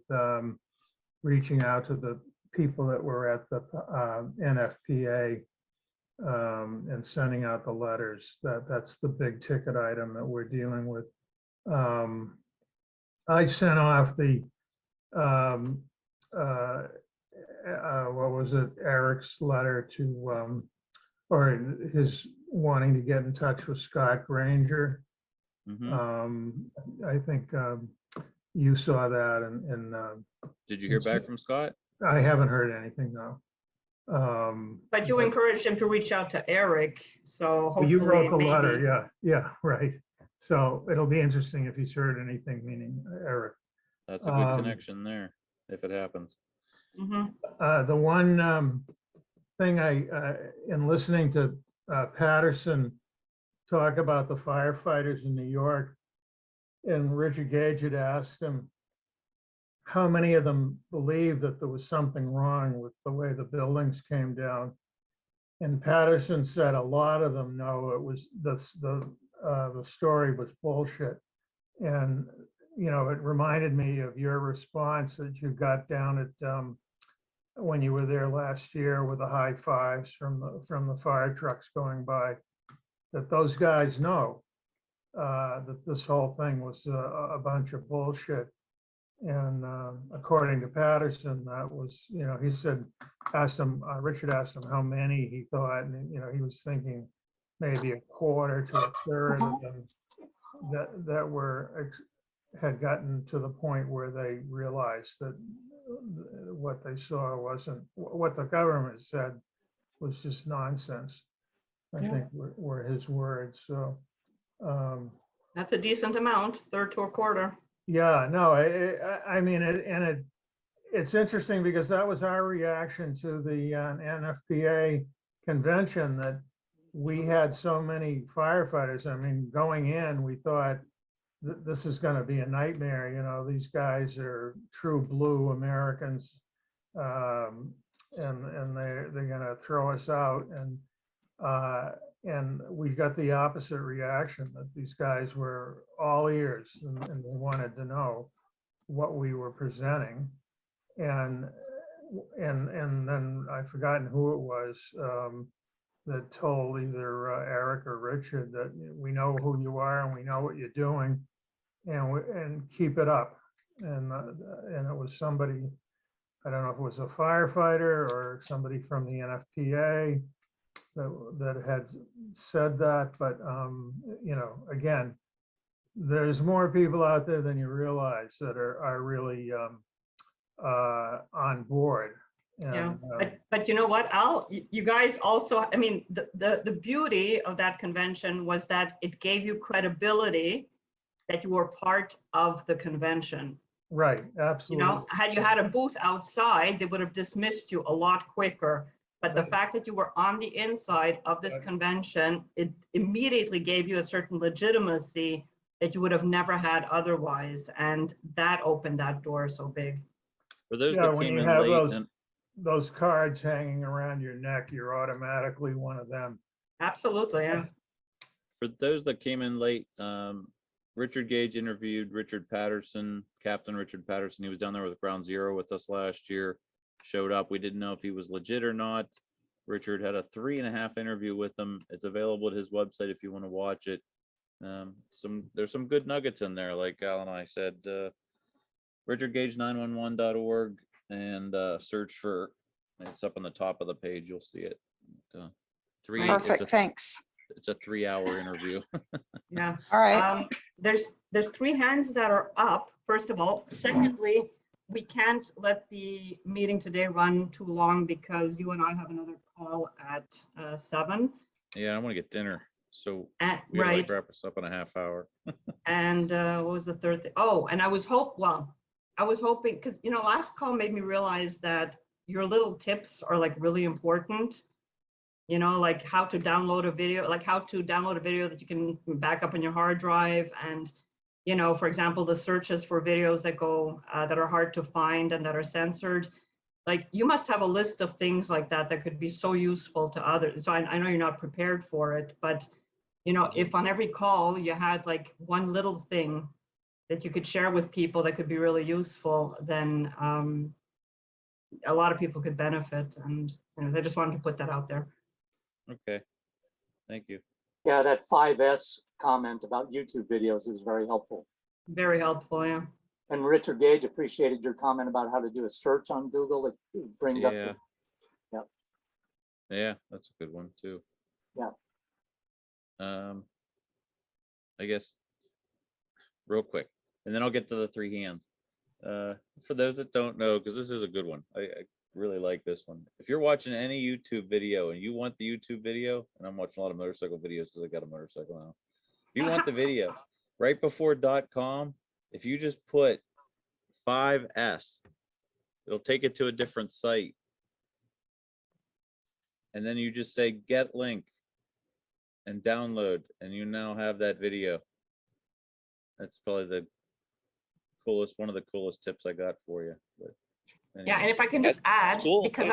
reaching out to the people that were at the NFPA and sending out the letters. That's the big ticket item that we're dealing with. I sent off the what was it, Eric's letter to or his wanting to get in touch with Scott Granger. I think you saw that, and did you hear back from Scott? I haven't heard anything, no. But you encouraged him to reach out to Eric, so hopefully you wrote the letter, yeah, right. So it'll be interesting if he's heard anything, meaning Eric. That's a good connection there, if it happens. The one thing in listening to Patterson talk about the firefighters in New York, and Richard Gage had asked him how many of them believed that there was something wrong with the way the buildings came down. And Patterson said a lot of them know it was the story was bullshit. And it reminded me of your response that you got down at when you were there last year with the high fives from the fire trucks going by, that those guys know that this whole thing was a bunch of bullshit. And according to Patterson, that was, he said, Richard asked him how many he thought, and he was thinking maybe a quarter to a third of them that had gotten to the point where they realized that what they saw wasn't, what the government said was just nonsense. I Yeah. think were his words, so. That's a decent amount, third to a quarter. Yeah, no, I mean, it's interesting because that was our reaction to the NFPA convention, that we had so many firefighters. I mean, going in, we thought this is going to be a nightmare. You know, these guys are true blue Americans, and they're going to throw us out. And we got the opposite reaction, that these guys were all ears and they wanted to know what we were presenting. And then I've forgotten who it was that told either Eric or Richard that we know who you are and we know what you're doing, and keep it up. And it was somebody, I don't know if it was a firefighter or somebody from the NFPA that had said that, but you know, again, there's more people out there than you realize that are really on board. Yeah, And, but you know what, Al, you guys also, I mean, the beauty of that convention was that it gave you credibility that you were part of the convention. right, You absolutely. know, had you had a booth outside, they would have dismissed you a lot quicker. But the Right. fact that you were on the inside of this Right. convention, it immediately gave you a certain legitimacy that you would have never had otherwise. And that opened that door so big. For those Yeah, that when came you in have late, and those cards hanging around your neck, you're automatically one of them. Absolutely, yeah. for those that came in late, Richard Gage interviewed Richard Patterson, Captain Richard Patterson. He was down there with Ground Zero with us last year. Showed up. We didn't know if he was legit or not. Richard had a 3.5 interview with him. It's available at his website if you want to watch it. There's some good nuggets in there, like Al and I said. RichardGage911.org and search for. It's up on the top of the page. You'll see it. Perfect, thanks. It's a 3-hour interview. Yeah. All right. There's 3 hands that are up, first of all. Secondly, we can't let the meeting today run too long because you and I have another call at 7. Yeah, I want to get dinner. So At, we gotta like right. wrap us up in a half hour. And what was the third thing? Oh, and I was hoping, because, you know, last call made me realize that your little tips are like really important. You know, like how to download a video, that you can back up on your hard drive. And, you know, for example, the searches for videos that go, that are hard to find and that are censored. Like, you must have a list of things like that that could be so useful to others. So I know you're not prepared for it, but, you know, if on every call you had like one little thing that you could share with people that could be really useful, then a lot of people could benefit. And, you know, I just wanted to put that out there. Okay, thank you. Yeah, that 5S comment about YouTube videos was very helpful. Very helpful, yeah. And Richard Gage appreciated your comment about how to do a search on Google. It brings up. Yeah. Yep. Yeah, that's a good one too. Yeah. I guess real quick, and then I'll get to the 3 hands. For those that don't know, because this is a good one. I really like this one. If you're watching any YouTube video and you want the YouTube video, and I'm watching a lot of motorcycle videos because I got a motorcycle now. If you want the video, right before .com, if you just put 5S, it'll take it to a different site. And then you just say get link and download, and you now have that video. That's probably the coolest, one of the coolest tips I got for you. But anyway. Yeah, and if I can just add, cool. because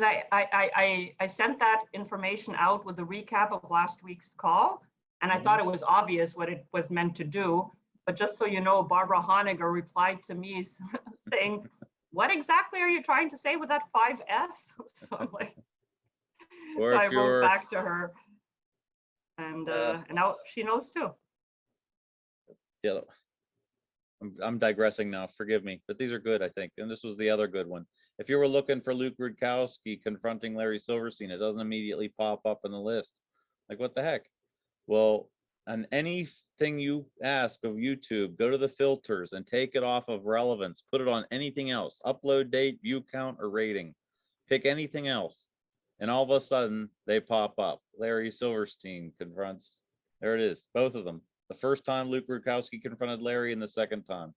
I sent that information out with the recap of last week's call, and I thought it was obvious what it was meant to do. But just so you know, Barbara Honegger replied to me saying, "What exactly are you trying to say with that 5S?" So I'm like, Or so I if wrote you're back to her, and now she knows too. yeah, I'm digressing now, forgive me, but these are good, I think. And this was the other good one. If you were looking for Luke Rudkowski confronting Larry Silverstein, it doesn't immediately pop up in the list. Like, what the heck? Well, on anything you ask of YouTube, go to the filters and take it off of relevance, put it on anything else, upload date, view count, or rating. Pick anything else. And all of a sudden they pop up. Larry Silverstein confronts, there it is, both of them. The first time Luke Rudkowski confronted Larry and the second time.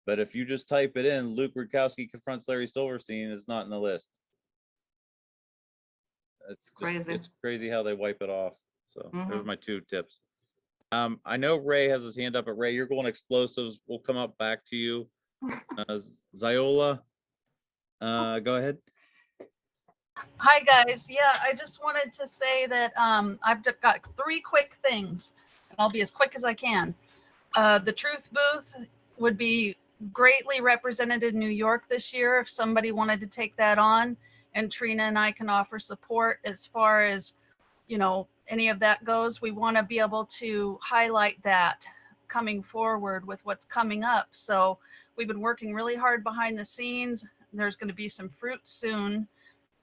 But if you just type it in, Luke Rudkowski confronts Larry Silverstein, it's not in the list. It's just, Crazy. it's crazy how they wipe it off. So there's Mhm. my 2 tips. I know Ray has his hand up, but Ray, you're going explosives. We'll come up back to you. Ziola, go ahead. Hi, guys. Yeah, I just wanted to say that I've got 3 quick things, and I'll be as quick as I can. The Truth Booth would be greatly represented in New York this year if somebody wanted to take that on, and Trina and I can offer support as far as, you know, any of that goes. We want to be able to highlight that coming forward with what's coming up. So we've been working really hard behind the scenes. There's going to be some fruit soon,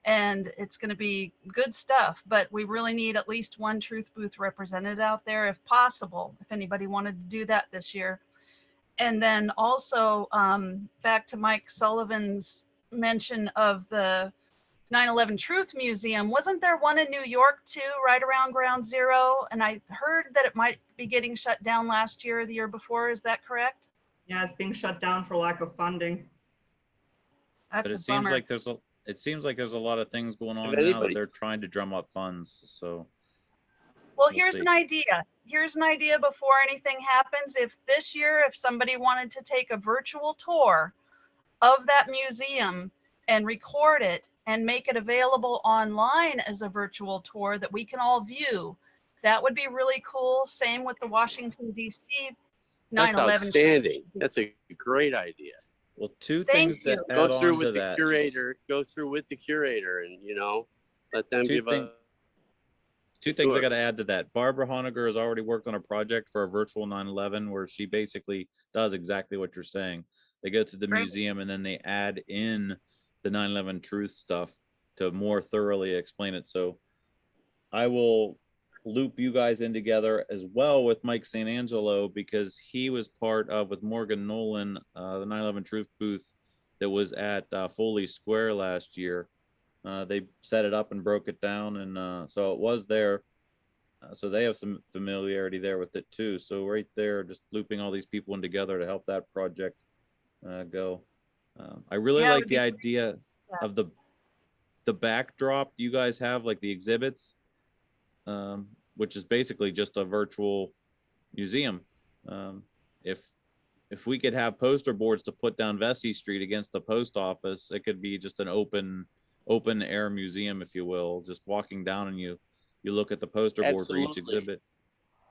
and it's going to be good stuff, but we really need at least 1 Truth Booth represented out there if possible, if anybody wanted to do that this year. And then also back to Mike Sullivan's mention of the 9/11 Truth Museum. Wasn't there one in New York too, right around Ground Zero? And I heard that it might be getting shut down last year or the year before. Is that correct? Yeah, it's being shut down for lack of funding. That's But a it seems bummer. like there's a lot of things going on now that anybody- they're trying to drum up funds. So Well, we'll here's see. an idea. Here's an idea before anything happens. If this year, if somebody wanted to take a virtual tour of that museum and record it and make it available online as a virtual tour that we can all view, that would be really cool. Same with the Washington, D.C. That's 9/11. outstanding. That's a great idea. Well, 2 Thank things to you. Go add through on with to the that. curator. Go through with the curator, and let them Two give thing- a. 2 things I Sure. got to add to that. Barbara Honegger has already worked on a project for a virtual 9/11 where she basically does exactly what you're saying. They go to the Great. museum and then they add in the 9/11 truth stuff to more thoroughly explain it. So I will loop you guys in together as well with Mike St. Angelo, because he was part of, with Morgan Nolan, the 9/11 truth booth that was at Foley Square last year. They set it up and broke it down, and so it was there. So they have some familiarity there with it too. So right there, just looping all these people in together to help that project go. I really Yeah, it like would the be idea of the backdrop you guys have, like the exhibits, which is basically just a virtual museum. If we could have poster boards to put down Vesey Street against the post office, it could be just an open air museum, if you will. Just walking down and you look at the poster board for each Absolutely. exhibit.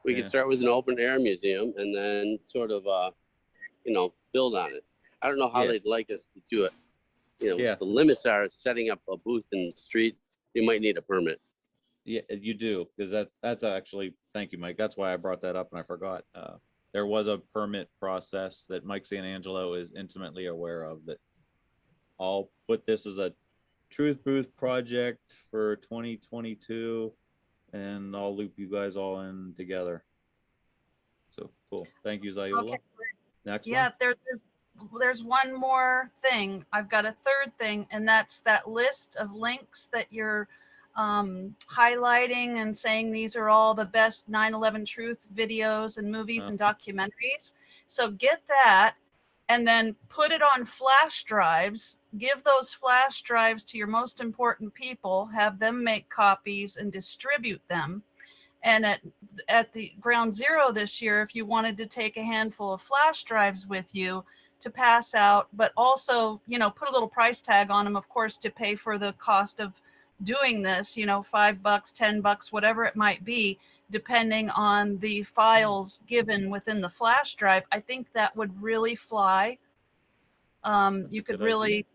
We Yeah. could start with an open air museum and then sort of, build on it. I don't know how Yeah. they'd like us to do it. Yeah. The limits are setting up a booth in the street. You might need a permit. Yeah, you do, because that's actually, thank you, Mike. That's why I brought that up and I forgot. There was a permit process that Mike St. Angelo is intimately aware of. That I'll put this as a Truth Booth project for 2022, and I'll loop you guys all in together. So cool. Thank you, Ziola. Okay. Next Yeah, one. there's one more thing. I've got a 3rd thing, and that's that list of links that you're highlighting and saying these are all the best 9/11 truth videos and movies and documentaries. So get that and then put it on flash drives. Give those flash drives to your most important people, have them make copies and distribute them. And at the Ground Zero this year, if you wanted to take a handful of flash drives with you to pass out, but also, put a little price tag on them, of course, to pay for the cost of doing this, $5, $10, whatever it might be, depending on the files given within the flash drive, I think that would really fly. You could good really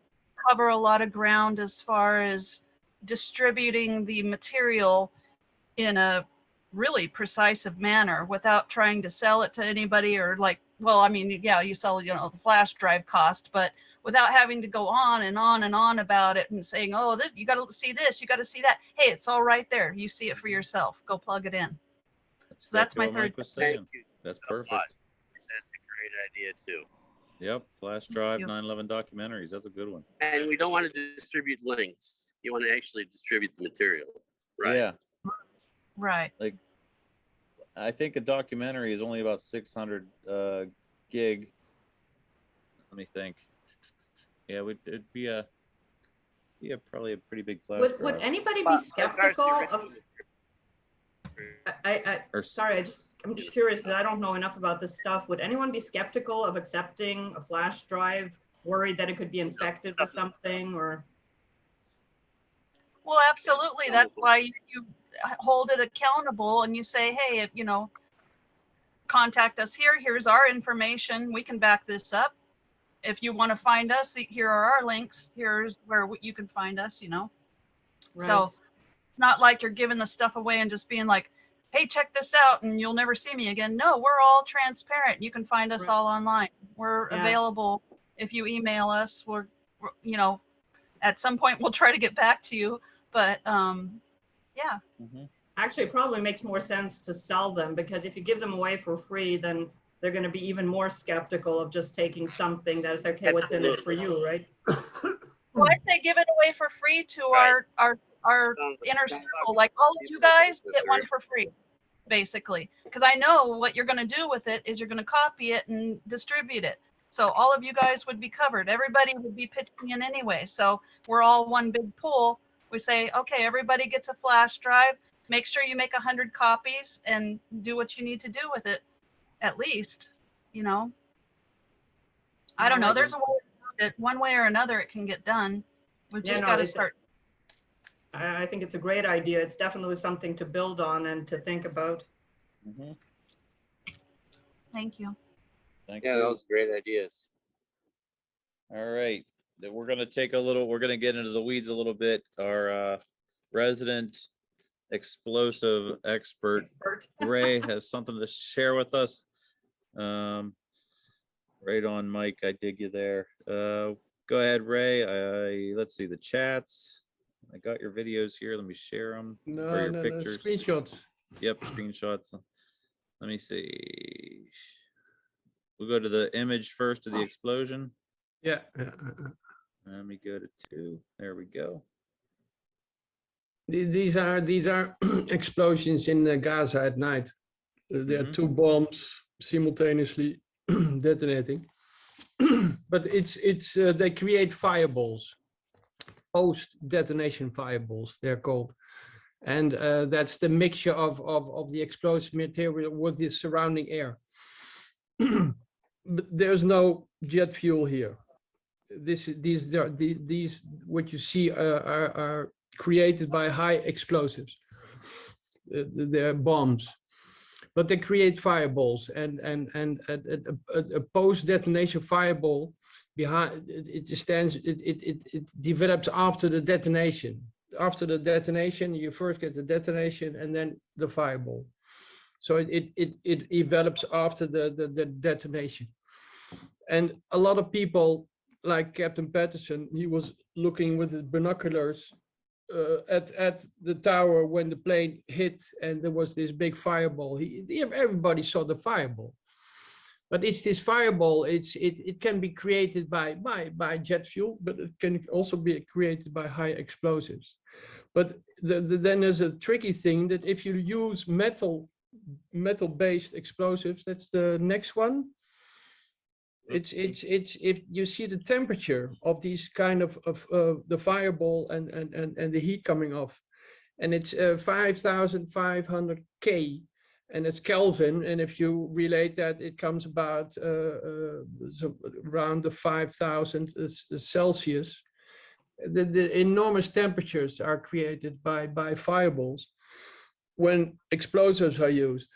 cover a lot of ground as far as distributing the material in a really precise manner without trying to sell it to anybody, or you sell, the flash drive cost, but without having to go on and on and on about it and saying, oh, this, you got to see this, you got to see that. Hey, it's all right there. You see it for yourself. Go plug it in. So that's my Exactly what third. Mike was Thank saying. you That's a perfect. lot. That's a great idea too. Yep, flash drive, you. 9/11 documentaries. That's a good one. And we don't want to distribute links. You want to actually distribute the material, right? Yeah, Right. like I think a documentary is only about 600 gig. Let me think. Yeah, it'd be probably a pretty big flash Would drive. anybody be But as far as skeptical the of, original sorry, I'm just curious because I don't know enough about this stuff. Would anyone be skeptical of accepting a flash drive, worried that it could be infected with something or? Well, absolutely. That's why you hold it accountable and you say, hey, if, you know, contact us here. Here's our information. We can back this up. If you want to find us, here are our links. Here's where you can find us, you know. So it's not like you're giving the stuff away and just being like, hey, check this out and you'll never see me again. No, we're all transparent. You can find us all online. We're available. If you email us, we're, you know, at some point we'll try to get back to you. But yeah. Actually, it probably makes more sense to sell them because if you give them away for free, then they're going to be even more skeptical of just taking something that is okay. What's in it for you, right? Well, I say give it away for free to our inner circle. Like all of you guys get one for free, basically. Because I know what you're going to do with it is you're going to copy it and distribute it. So all of you guys would be covered. Everybody would be pitching in anyway. So we're all one big pool. We say, okay, everybody gets a flash drive. Make sure you make 100 copies and do what you need to do with it, at least, you know. I don't know. There's a way around it. One way or another, it can get done. We've just got to start. I think it's a great idea. It's definitely something to build on and to think about. Thank you. Thank Yeah, you. those are great ideas. All right, then we're gonna we're gonna get into the weeds a little bit. Our resident explosive expert, Ray, has something to share with us. Right on, Mike. I dig you there. Go ahead, Ray. Let's see the chats. I got your videos here. Let me share them. Or your pictures. Screenshots. Yep, screenshots. Let me see. We'll go to the image first of the explosion. Yeah. Let me go to 2. There we go. These are explosions in Gaza at night. There are 2 bombs simultaneously detonating. But they create fireballs, post detonation fireballs they're called, and that's the mixture of the explosive material with the surrounding air. But there's no jet fuel here. These what you see are created by high explosives. They're bombs, but they create fireballs, and a post detonation fireball behind it develops after the detonation. After the detonation, you first get the detonation and then the fireball. So it develops after the detonation. And a lot of people, like Captain Patterson, he was looking with his binoculars at the tower when the plane hit and there was this big fireball. Everybody saw the fireball. But it's this fireball, it can be created by jet fuel, but it can also be created by high explosives. But then there's a tricky thing that if you use metal-based explosives, that's the next one. It's if you see the temperature of these kind of the fireball and the heat coming off, and it's 5,500 K, and it's Kelvin, and if you relate that, it comes about around the 5,000 Celsius. The enormous temperatures are created by fireballs when explosives are used,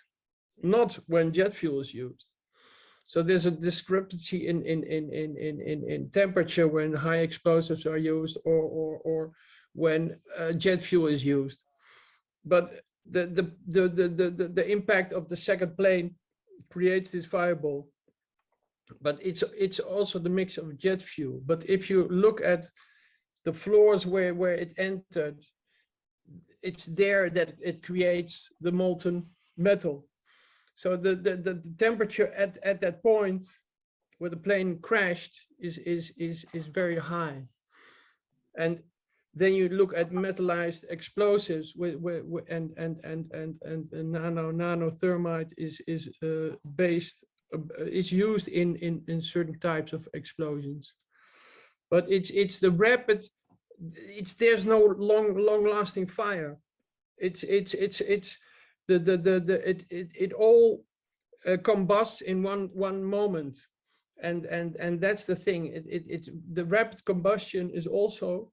not when jet fuel is used. So there's a discrepancy in temperature when high explosives are used or when jet fuel is used. But the impact of the second plane creates this fireball. But it's also the mix of jet fuel. But if you look at the floors where it entered, it's there that it creates the molten metal. So the temperature at that point where the plane crashed is very high. And then you look at metallized explosives and nanothermite is used in certain types of explosions. But it's the rapid, there's no long lasting fire. It all combusts in one moment. And that's the thing. It's the rapid combustion is also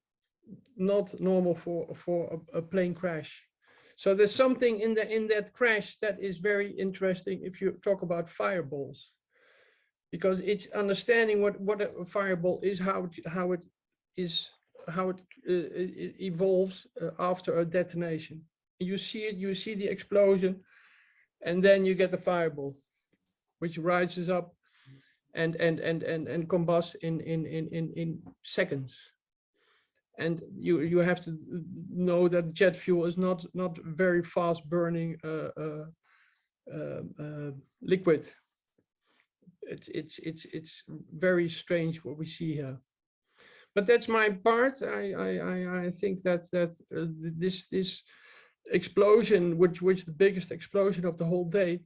not normal for a plane crash. So there's something in that crash that is very interesting if you talk about fireballs, because it's understanding what a fireball is, how it evolves after a detonation. You see the explosion, and then you get the fireball, which rises up and combusts in seconds. And you have to know that jet fuel is not very fast burning liquid. It's very strange what we see here. But that's my part. I think that this explosion, which the biggest explosion of the whole day,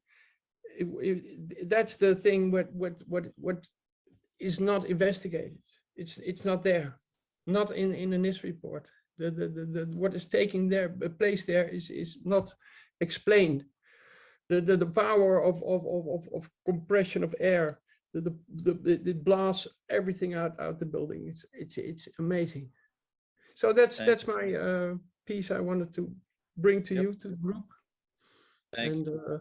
that's the thing what is not investigated. It's not there, not in the NIST report. The what is taking place there is not explained. The power of compression of air, it blasts everything out the building. It's amazing. So that's my piece I wanted to bring to you, to the group. Thank you.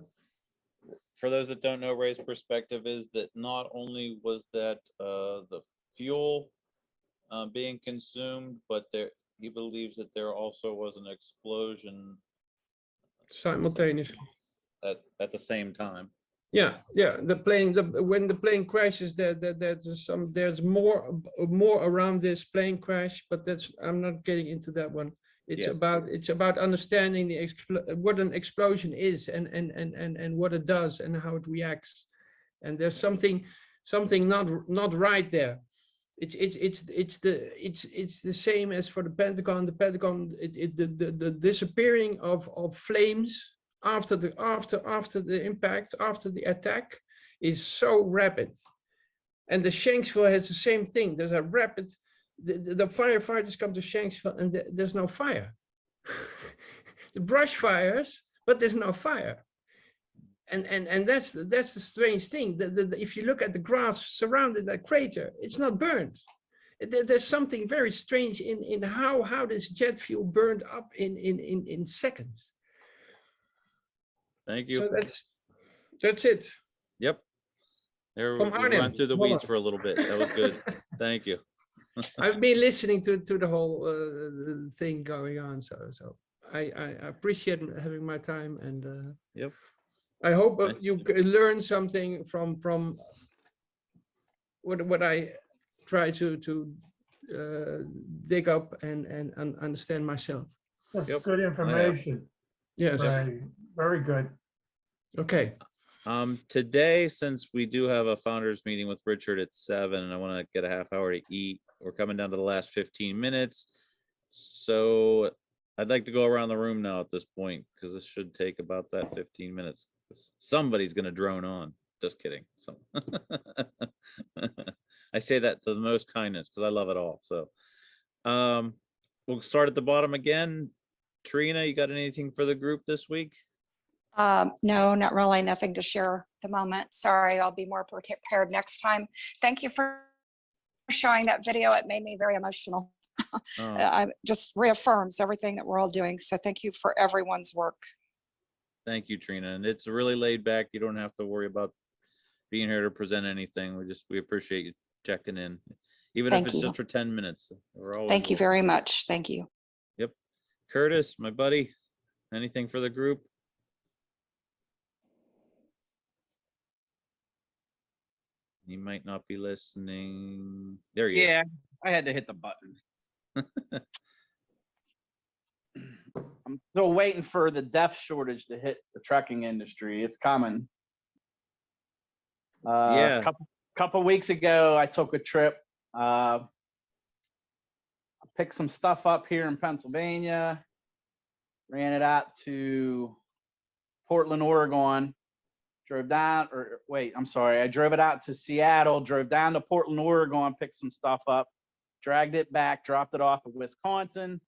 For those that don't know, Ray's perspective is that not only was that the fuel being consumed, but he believes that there also was an explosion simultaneously at the same time. Yeah. The plane, when the plane crashes, there's more around this plane crash, but I'm not getting into that one. It's about understanding what an explosion is and what it does and how it reacts. And there's something not right there. It's the same as for the Pentagon. The Pentagon, the disappearing of flames after the impact, after the attack, is so rapid. And the Shanksville has the same thing. There's a rapid. The firefighters come to Shanksville and there's no fire. The brush fires, but there's no fire. And that's the strange thing. If you look at the grass surrounding that crater, it's not burned. There's something very strange in how this jet fuel burned up in seconds. Thank you. So that's it. Yep. There we From Arnhem, went through the weeds for a little bit. That was good. Thank you. I've been listening to the whole thing going on, so I appreciate having my time, and yep. I hope you learn something from what I try to dig up and understand myself. That's good information. Yes. Right. Very good. Okay. Today, since we do have a founders meeting with Richard at 7, and I want to get a half hour to eat, we're coming down to the last 15 minutes. So I'd like to go around the room now at this point, because this should take about that 15 minutes. Somebody's going to drone on. Just kidding. So I say that to the most kindness because I love it all. So we'll start at the bottom again. Trina, you got anything for the group this week? No, not really. Nothing to share at the moment. Sorry, I'll be more prepared next time. Thank you for showing that video. It made me very emotional. I just reaffirms everything that we're all doing. So thank you for everyone's work. Thank you, Trina. And it's really laid back. You don't have to worry about being here to present anything. We appreciate you checking in, even if it's just for 10 minutes. Thank you very much. Thank you. Yep. Curtis, my buddy, anything for the group? He might not be listening. There you Yeah, I had to hit the button. I'm still waiting for the deaf shortage to hit the trucking industry. It's coming. Yeah. Couple weeks ago, I took a trip. I picked some stuff up here in Pennsylvania, ran it out to Portland, Oregon, drove down, or wait, I'm sorry. I drove it out to Seattle, drove down to Portland, Oregon, picked some stuff up, dragged it back, dropped it off at Wisconsin,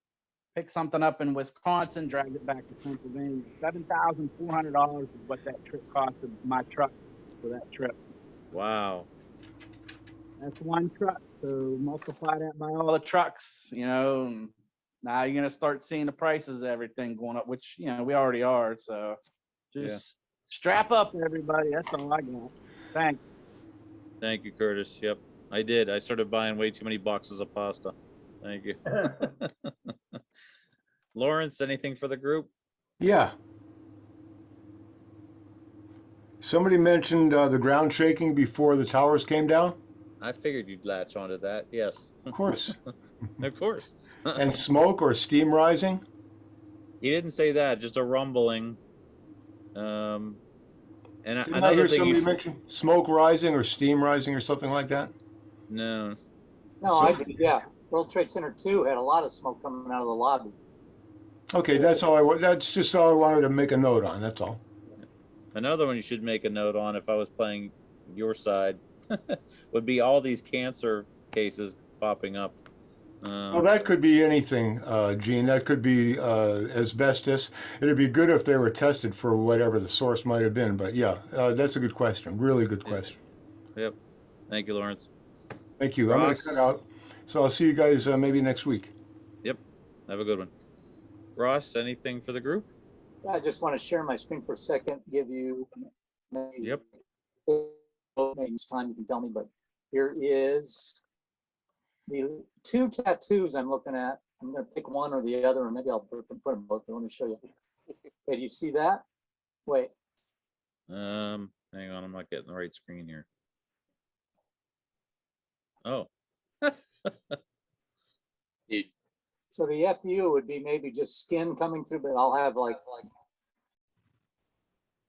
picked something up in Wisconsin, dragged it back to Pennsylvania. $7,400 is what that trip costed my truck for that trip. Wow. That's one truck. So multiply that by all the trucks, and now you're gonna start seeing the prices of everything going up, which we already are. So just strap up, everybody. That's all I got. Thanks. Thank you, Curtis. Yep, I did. I started buying way too many boxes of pasta. Thank you. Lawrence, anything for the group? Yeah. Somebody mentioned the ground shaking before the towers came down. I figured you'd latch onto that. Yes. Of course. Of course. And smoke or steam rising? He didn't say that, just a rumbling. And Didn't I another hear thing somebody mention smoke rising or steam rising or something like that? No. No, yeah. World Trade Center 2 had a lot of smoke coming out of the lobby. Okay, that's all that's just all I wanted to make a note on. That's all. Another one you should make a note on, if I was playing your side, would be all these cancer cases popping up. Well, that could be anything, Gene. That could be asbestos. It'd be good if they were tested for whatever the source might have been. But yeah, that's a good question. Really good question. Yep. Thank you, Lawrence. Thank you. I'm going to cut out. So I'll see you guys maybe next week. Yep. Have a good one. Ross, anything for the group? I just want to share my screen for a second, give you Yep. maybe it's time you can tell me, but here is the two tattoos I'm looking at. I'm going to pick one or the other, or maybe I'll put them both. Let me show you. Okay, do you see that? Wait. Hang on, I'm not getting the right screen here. Oh. So the FU would be maybe just skin coming through, but I'll have like.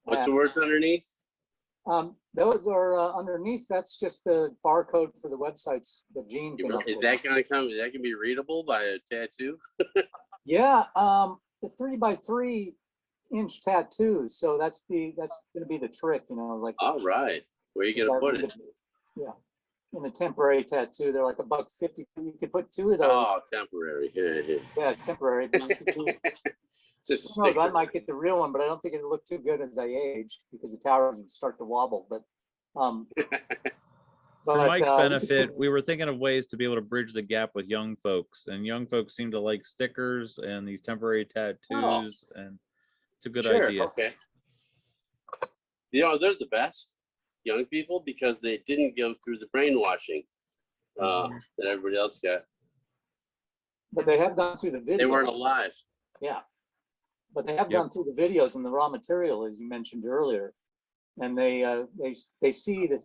What's the words underneath? Those are underneath. That's just the barcode for the websites that Gene came up Is with. that gonna come? Is that gonna be readable by a tattoo? Yeah, the 3x3 inch tattoos. So that's gonna be the trick, like. All right, where are you gonna put it? Yeah, in a temporary tattoo, they're like $1.50. You could put two of those. Oh, temporary. Yeah, temporary. But you could do, Just a no, sticker. I might get the real one, but I don't think it'd look too good as I aged because the towers would start to wobble. But For Mike's benefit, we were thinking of ways to be able to bridge the gap with young folks, and young folks seem to like stickers and these temporary tattoos, and it's a good idea. Okay. They're the best young people because they didn't go through the brainwashing that everybody else got. But they have gone through the video. They weren't alive. Yeah, but they have gone through the videos and the raw material, as you mentioned earlier, and they see that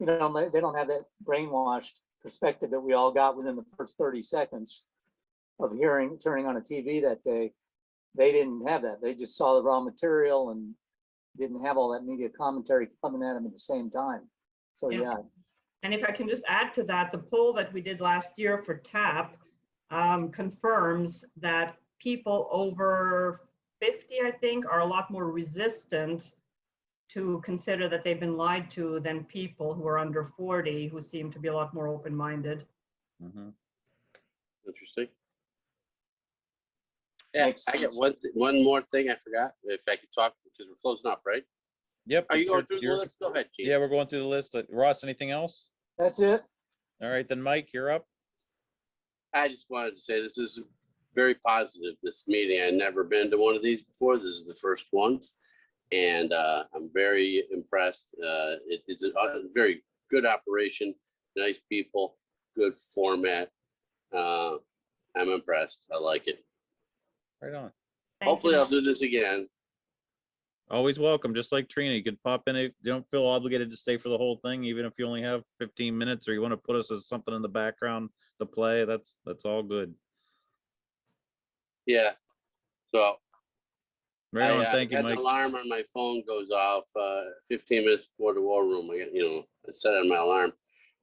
they don't have that brainwashed perspective that we all got within the first 30 seconds of turning on a TV that day. They didn't have that. They just saw the raw material and didn't have all that media commentary coming at them at the same time. So yeah. And if I can just add to that, the poll that we did last year for TAP confirms that people over 50, I think, are a lot more resistant to consider that they've been lied to than people who are under 40, who seem to be a lot more open-minded. Interesting. Yeah, I got one more thing I forgot. If I could talk, because we're closing up, right? Yep. Are you going through the list? Go ahead, Gene. Yeah, we're going through the list. Ross, anything else? That's it. All right, then Mike, you're up. I just wanted to say this is very positive, this meeting. I've never been to one of these before. This is the first one. And I'm very impressed. It's a very good operation, nice people, good format. I'm impressed. I like it. Right on. Hopefully I'll do this again. Always welcome. Just like Trina, you could pop in. You don't feel obligated to stay for the whole thing, even if you only have 15 minutes, or you want to put us as something in the background to play. That's all good. Yeah. So Right on. Thank you, had Mike. an alarm on my phone goes off 15 minutes before the war room. I get, I set it on my alarm.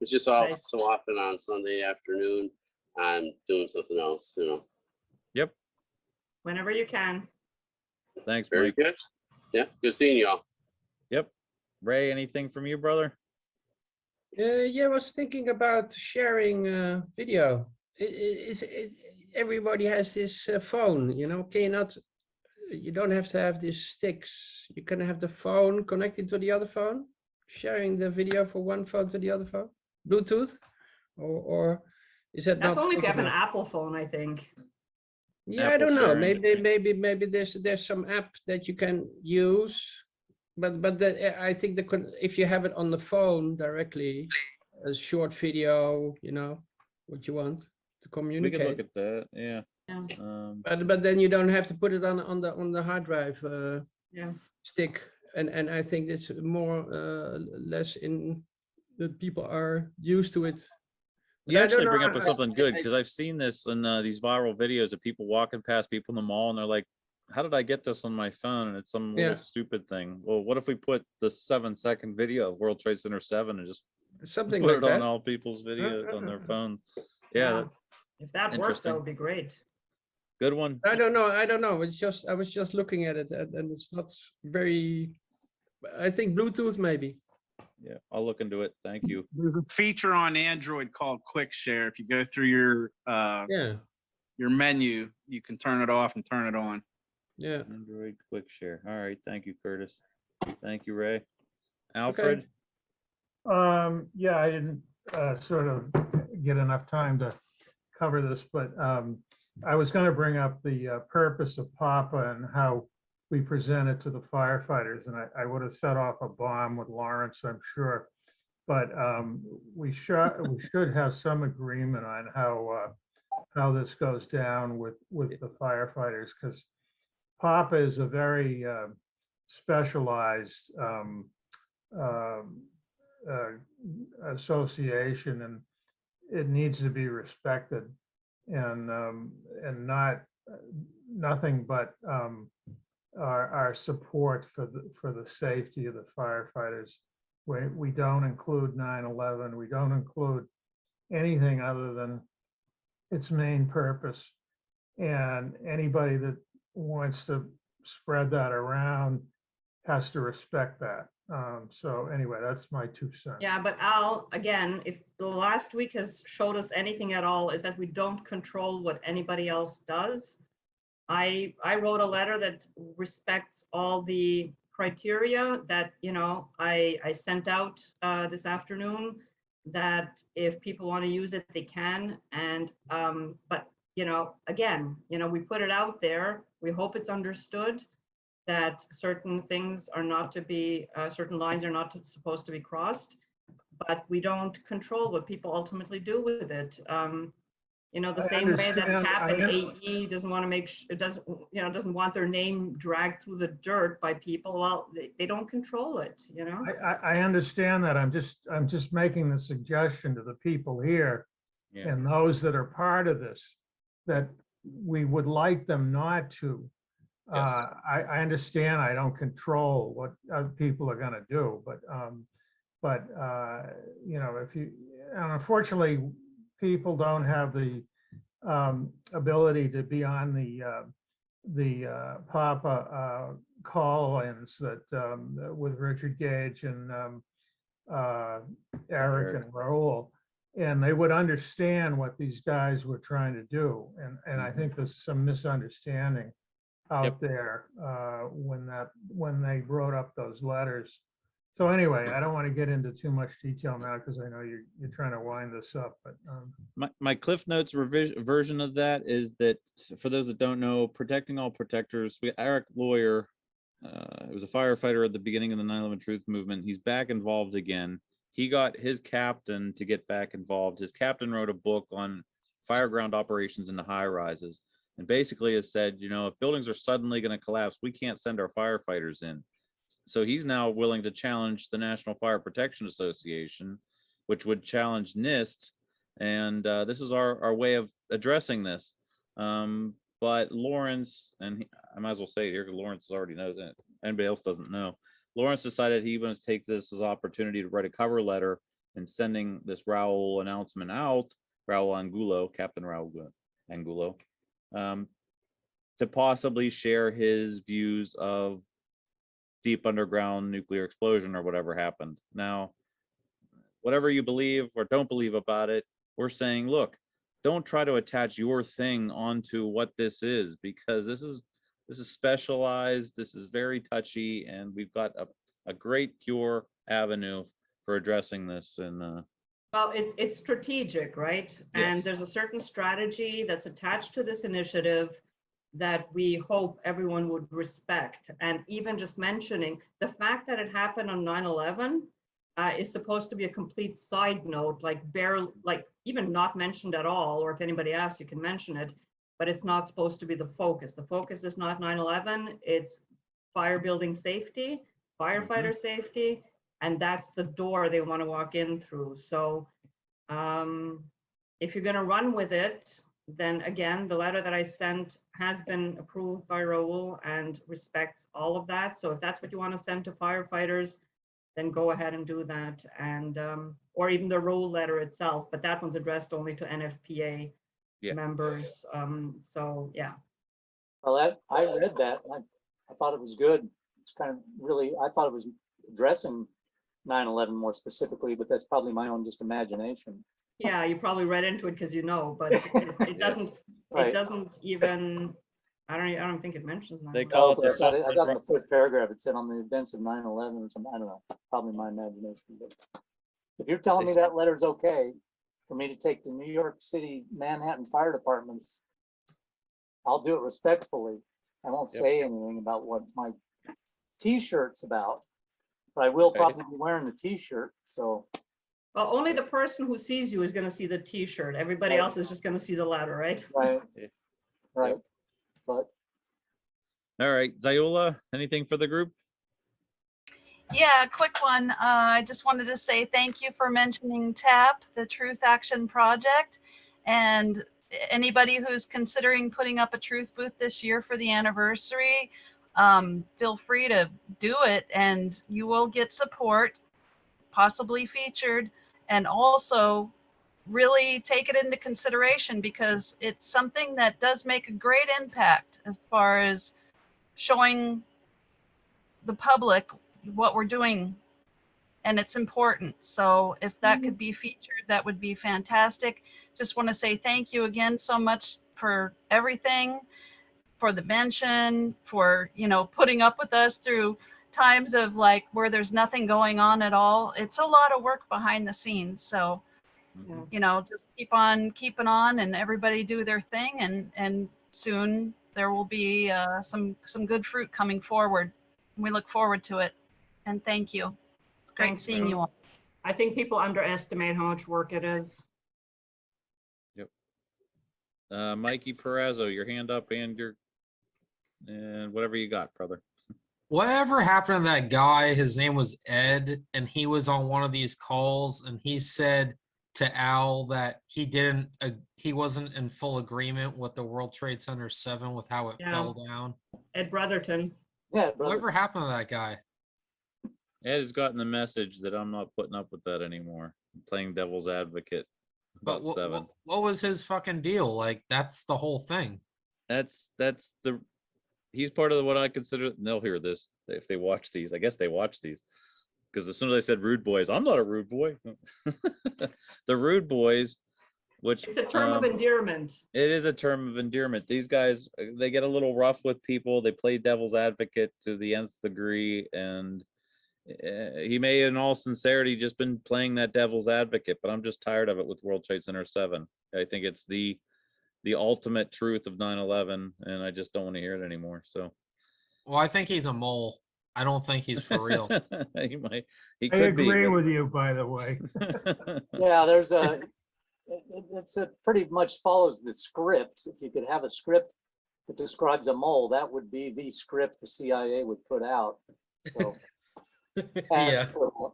It's just all Nice. so often on Sunday afternoon, I'm doing something else, Yep. Whenever you can. Thanks, Very Mike. good. Yeah, good seeing y'all. Yep. Ray, anything from you, brother? Yeah, I was thinking about sharing video. Everybody has this phone, can you not, you don't have to have these sticks. You can have the phone connected to the other phone, sharing the video from one phone to the other phone, Bluetooth, or is that That's not only if you have an possible? Apple phone, I think. Yeah, I Apple don't know. sharing. Maybe there's some app that you can use, but I think if you have it on the phone directly, a short video, what you want to We could communicate. look at that. Yeah. Yeah. But then you don't have to put it on the hard drive Yeah. stick, and I think it's more less in that people are used to it. But You I don't actually know. bring up something good because I've seen this in these viral videos of people walking past people in the mall and they're like, how did I get this on my phone? And it's some little Yeah. stupid thing. Well, what if we put the 7-second video of World Trade Center 7 and just Something put like it on that. all people's videos on their phones? Yeah, If that works, that interesting. would be great. Good one. I don't know. I was just looking at it, and it's not very. I think Bluetooth maybe. Yeah, I'll look into it. Thank you. There's a feature on Android called Quick Share. If you go through your menu, you can turn it off and turn it on. Yeah. Android Quick Share. All right. Thank you, Curtis. Thank you, Ray. Alfred. Yeah, I didn't sort of get enough time to cover this, but I was going to bring up the purpose of PAPA and how we present it to the firefighters, and I would have set off a bomb with Lawrence, I'm sure. But we should have some agreement on how this goes down with the firefighters, because PAPA is a very specialized association, and it needs to be respected, and not nothing but our support for the safety of the firefighters. We don't include 9/11. We don't include anything other than its main purpose. And anybody that wants to spread that around has to respect that. So anyway, that's my 2 cents. Yeah, but Al, again, if the last week has showed us anything at all, is that we don't control what anybody else does. I wrote a letter that respects all the criteria that, I sent out this afternoon, that if people want to use it, they can. And, but, again, we put it out there. We hope it's understood that certain things are not to be, certain lines are not supposed to be crossed, but we don't control what people ultimately do with it. The I same way that understand. TAP and AE doesn't want to it doesn't want their name dragged through the dirt by people. Well, they don't control it, I understand that. I'm just making the suggestion to the people here and those that are part of this, that we would like them not to. I understand I don't control what other people are going to do, but if you, and unfortunately, people don't have the ability to be on the PAPA call-ins that with Richard Gage and Eric and Raul, and they would understand what these guys were trying to do. And I think there's some misunderstanding out there when they wrote up those letters. So anyway, I don't want to get into too much detail now because I know you're trying to wind this up. But my Cliff Notes version of that is that, for those that don't know, Protecting All Protectors, Eric Lawyer, who was a firefighter at the beginning of the 9/11 Truth Movement. He's back involved again. He got his captain to get back involved. His captain wrote a book on fireground operations in the high rises, and basically it said, if buildings are suddenly going to collapse, we can't send our firefighters in. So he's now willing to challenge the National Fire Protection Association, which would challenge NIST. And this is our way of addressing this. but Lawrence, and I might as well say it here, because Lawrence already knows it. Anybody else doesn't know. Lawrence decided he wants to take this as an opportunity to write a cover letter and sending this Raul announcement out, Raul Angulo, Captain Raul Angulo, to possibly share his views of deep underground nuclear explosion or whatever happened. Now, whatever you believe or don't believe about it, we're saying, look, don't try to attach your thing onto what this is, because this is specialized, this is very touchy, and we've got a great pure avenue for addressing this. And well, it's strategic, right? And Yes. there's a certain strategy that's attached to this initiative that we hope everyone would respect. And even just mentioning the fact that it happened on 9/11 is supposed to be a complete side note, like barely, like even not mentioned at all, or if anybody asks, you can mention it, but it's not supposed to be the focus. The focus is not 9/11, it's fire building safety, firefighter safety, and that's the door they want to walk in through. So if you're going to run with it, then again, the letter that I sent has been approved by Raul and respects all of that. So if that's what you want to send to firefighters, then go ahead and do that. And or even the Raul letter itself, but that one's addressed only to NFPA members. So yeah. Well, I read that. I thought it was good. It's kind of really, I thought it was addressing 9/11 more specifically, but that's probably my own just imagination. Yeah, you probably read into it because you know, but it doesn't. Right. It doesn't even. I don't think it mentions that. They call it the I got in the first paragraph. It said on the events of 9/11 or something. I don't know. Probably my imagination. But if you're telling me that letter's okay for me to take to New York City, Manhattan fire departments, I'll do it respectfully. I won't say anything about what my T-shirt's about, but I will probably be wearing the T-shirt. So. Well, only the person who sees you is going to see the T-shirt. Everybody else is just going to see the letter, right? Right. Right. But. All right, Ziola, anything for the group? Yeah, quick one. I just wanted to say thank you for mentioning TAP, the Truth Action Project. And anybody who's considering putting up a truth booth this year for the anniversary, feel free to do it and you will get support, possibly featured, and also really take it into consideration because it's something that does make a great impact as far as showing the public what we're doing, and it's important. So if that could be featured, that would be fantastic. Just want to say thank you again so much for everything, for the mention, for, you know, putting up with us through times of like where there's nothing going on at all. It's a lot of work behind the scenes. So, you know, just keep on keeping on and everybody do their thing, and soon there will be some good fruit coming forward. We look forward to it. And thank you. It's great Thanks, seeing Ruth. you all. I think people underestimate how much work it is. Yep. Mikey Perrazzo, your hand up and whatever you got, brother. Whatever happened to that guy? His name was Ed, and he was on one of these calls, and he said to Al that he wasn't in full agreement with the World Trade Center 7 with how it fell down. Ed Brotherton. Yeah. Whatever happened to that guy? Ed has gotten the message that I'm not putting up with that anymore. I'm playing devil's advocate about But 7. what was his fucking deal? Like, that's the whole thing. He's part of what I consider, and they'll hear this if they watch these. I guess they watch these. Because as soon as I said rude boys, I'm not a rude boy. The rude boys, which it's a term of endearment. It is a term of endearment. These guys, they get a little rough with people. They play devil's advocate to the nth degree, and he may, in all sincerity, just been playing that devil's advocate. But I'm just tired of it with World Trade Center 7. I think it's the ultimate truth of 9/11, and I just don't want to hear it anymore. So, well, I think he's a mole. I don't think he's for real. He might. He I could agree be, with you, by the way. Yeah, it's pretty much follows the script. If you could have a script that describes a mole, that would be the script the CIA would put out. So, yeah. All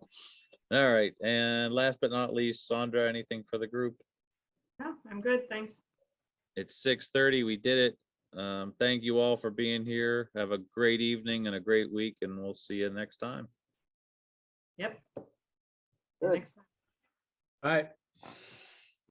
right, and last but not least, Sandra, anything for the group? No, I'm good, thanks. It's 6:30. We did it. Thank you all for being here. Have a great evening and a great week, and we'll see you next time. Yep. Good. Next time. All right.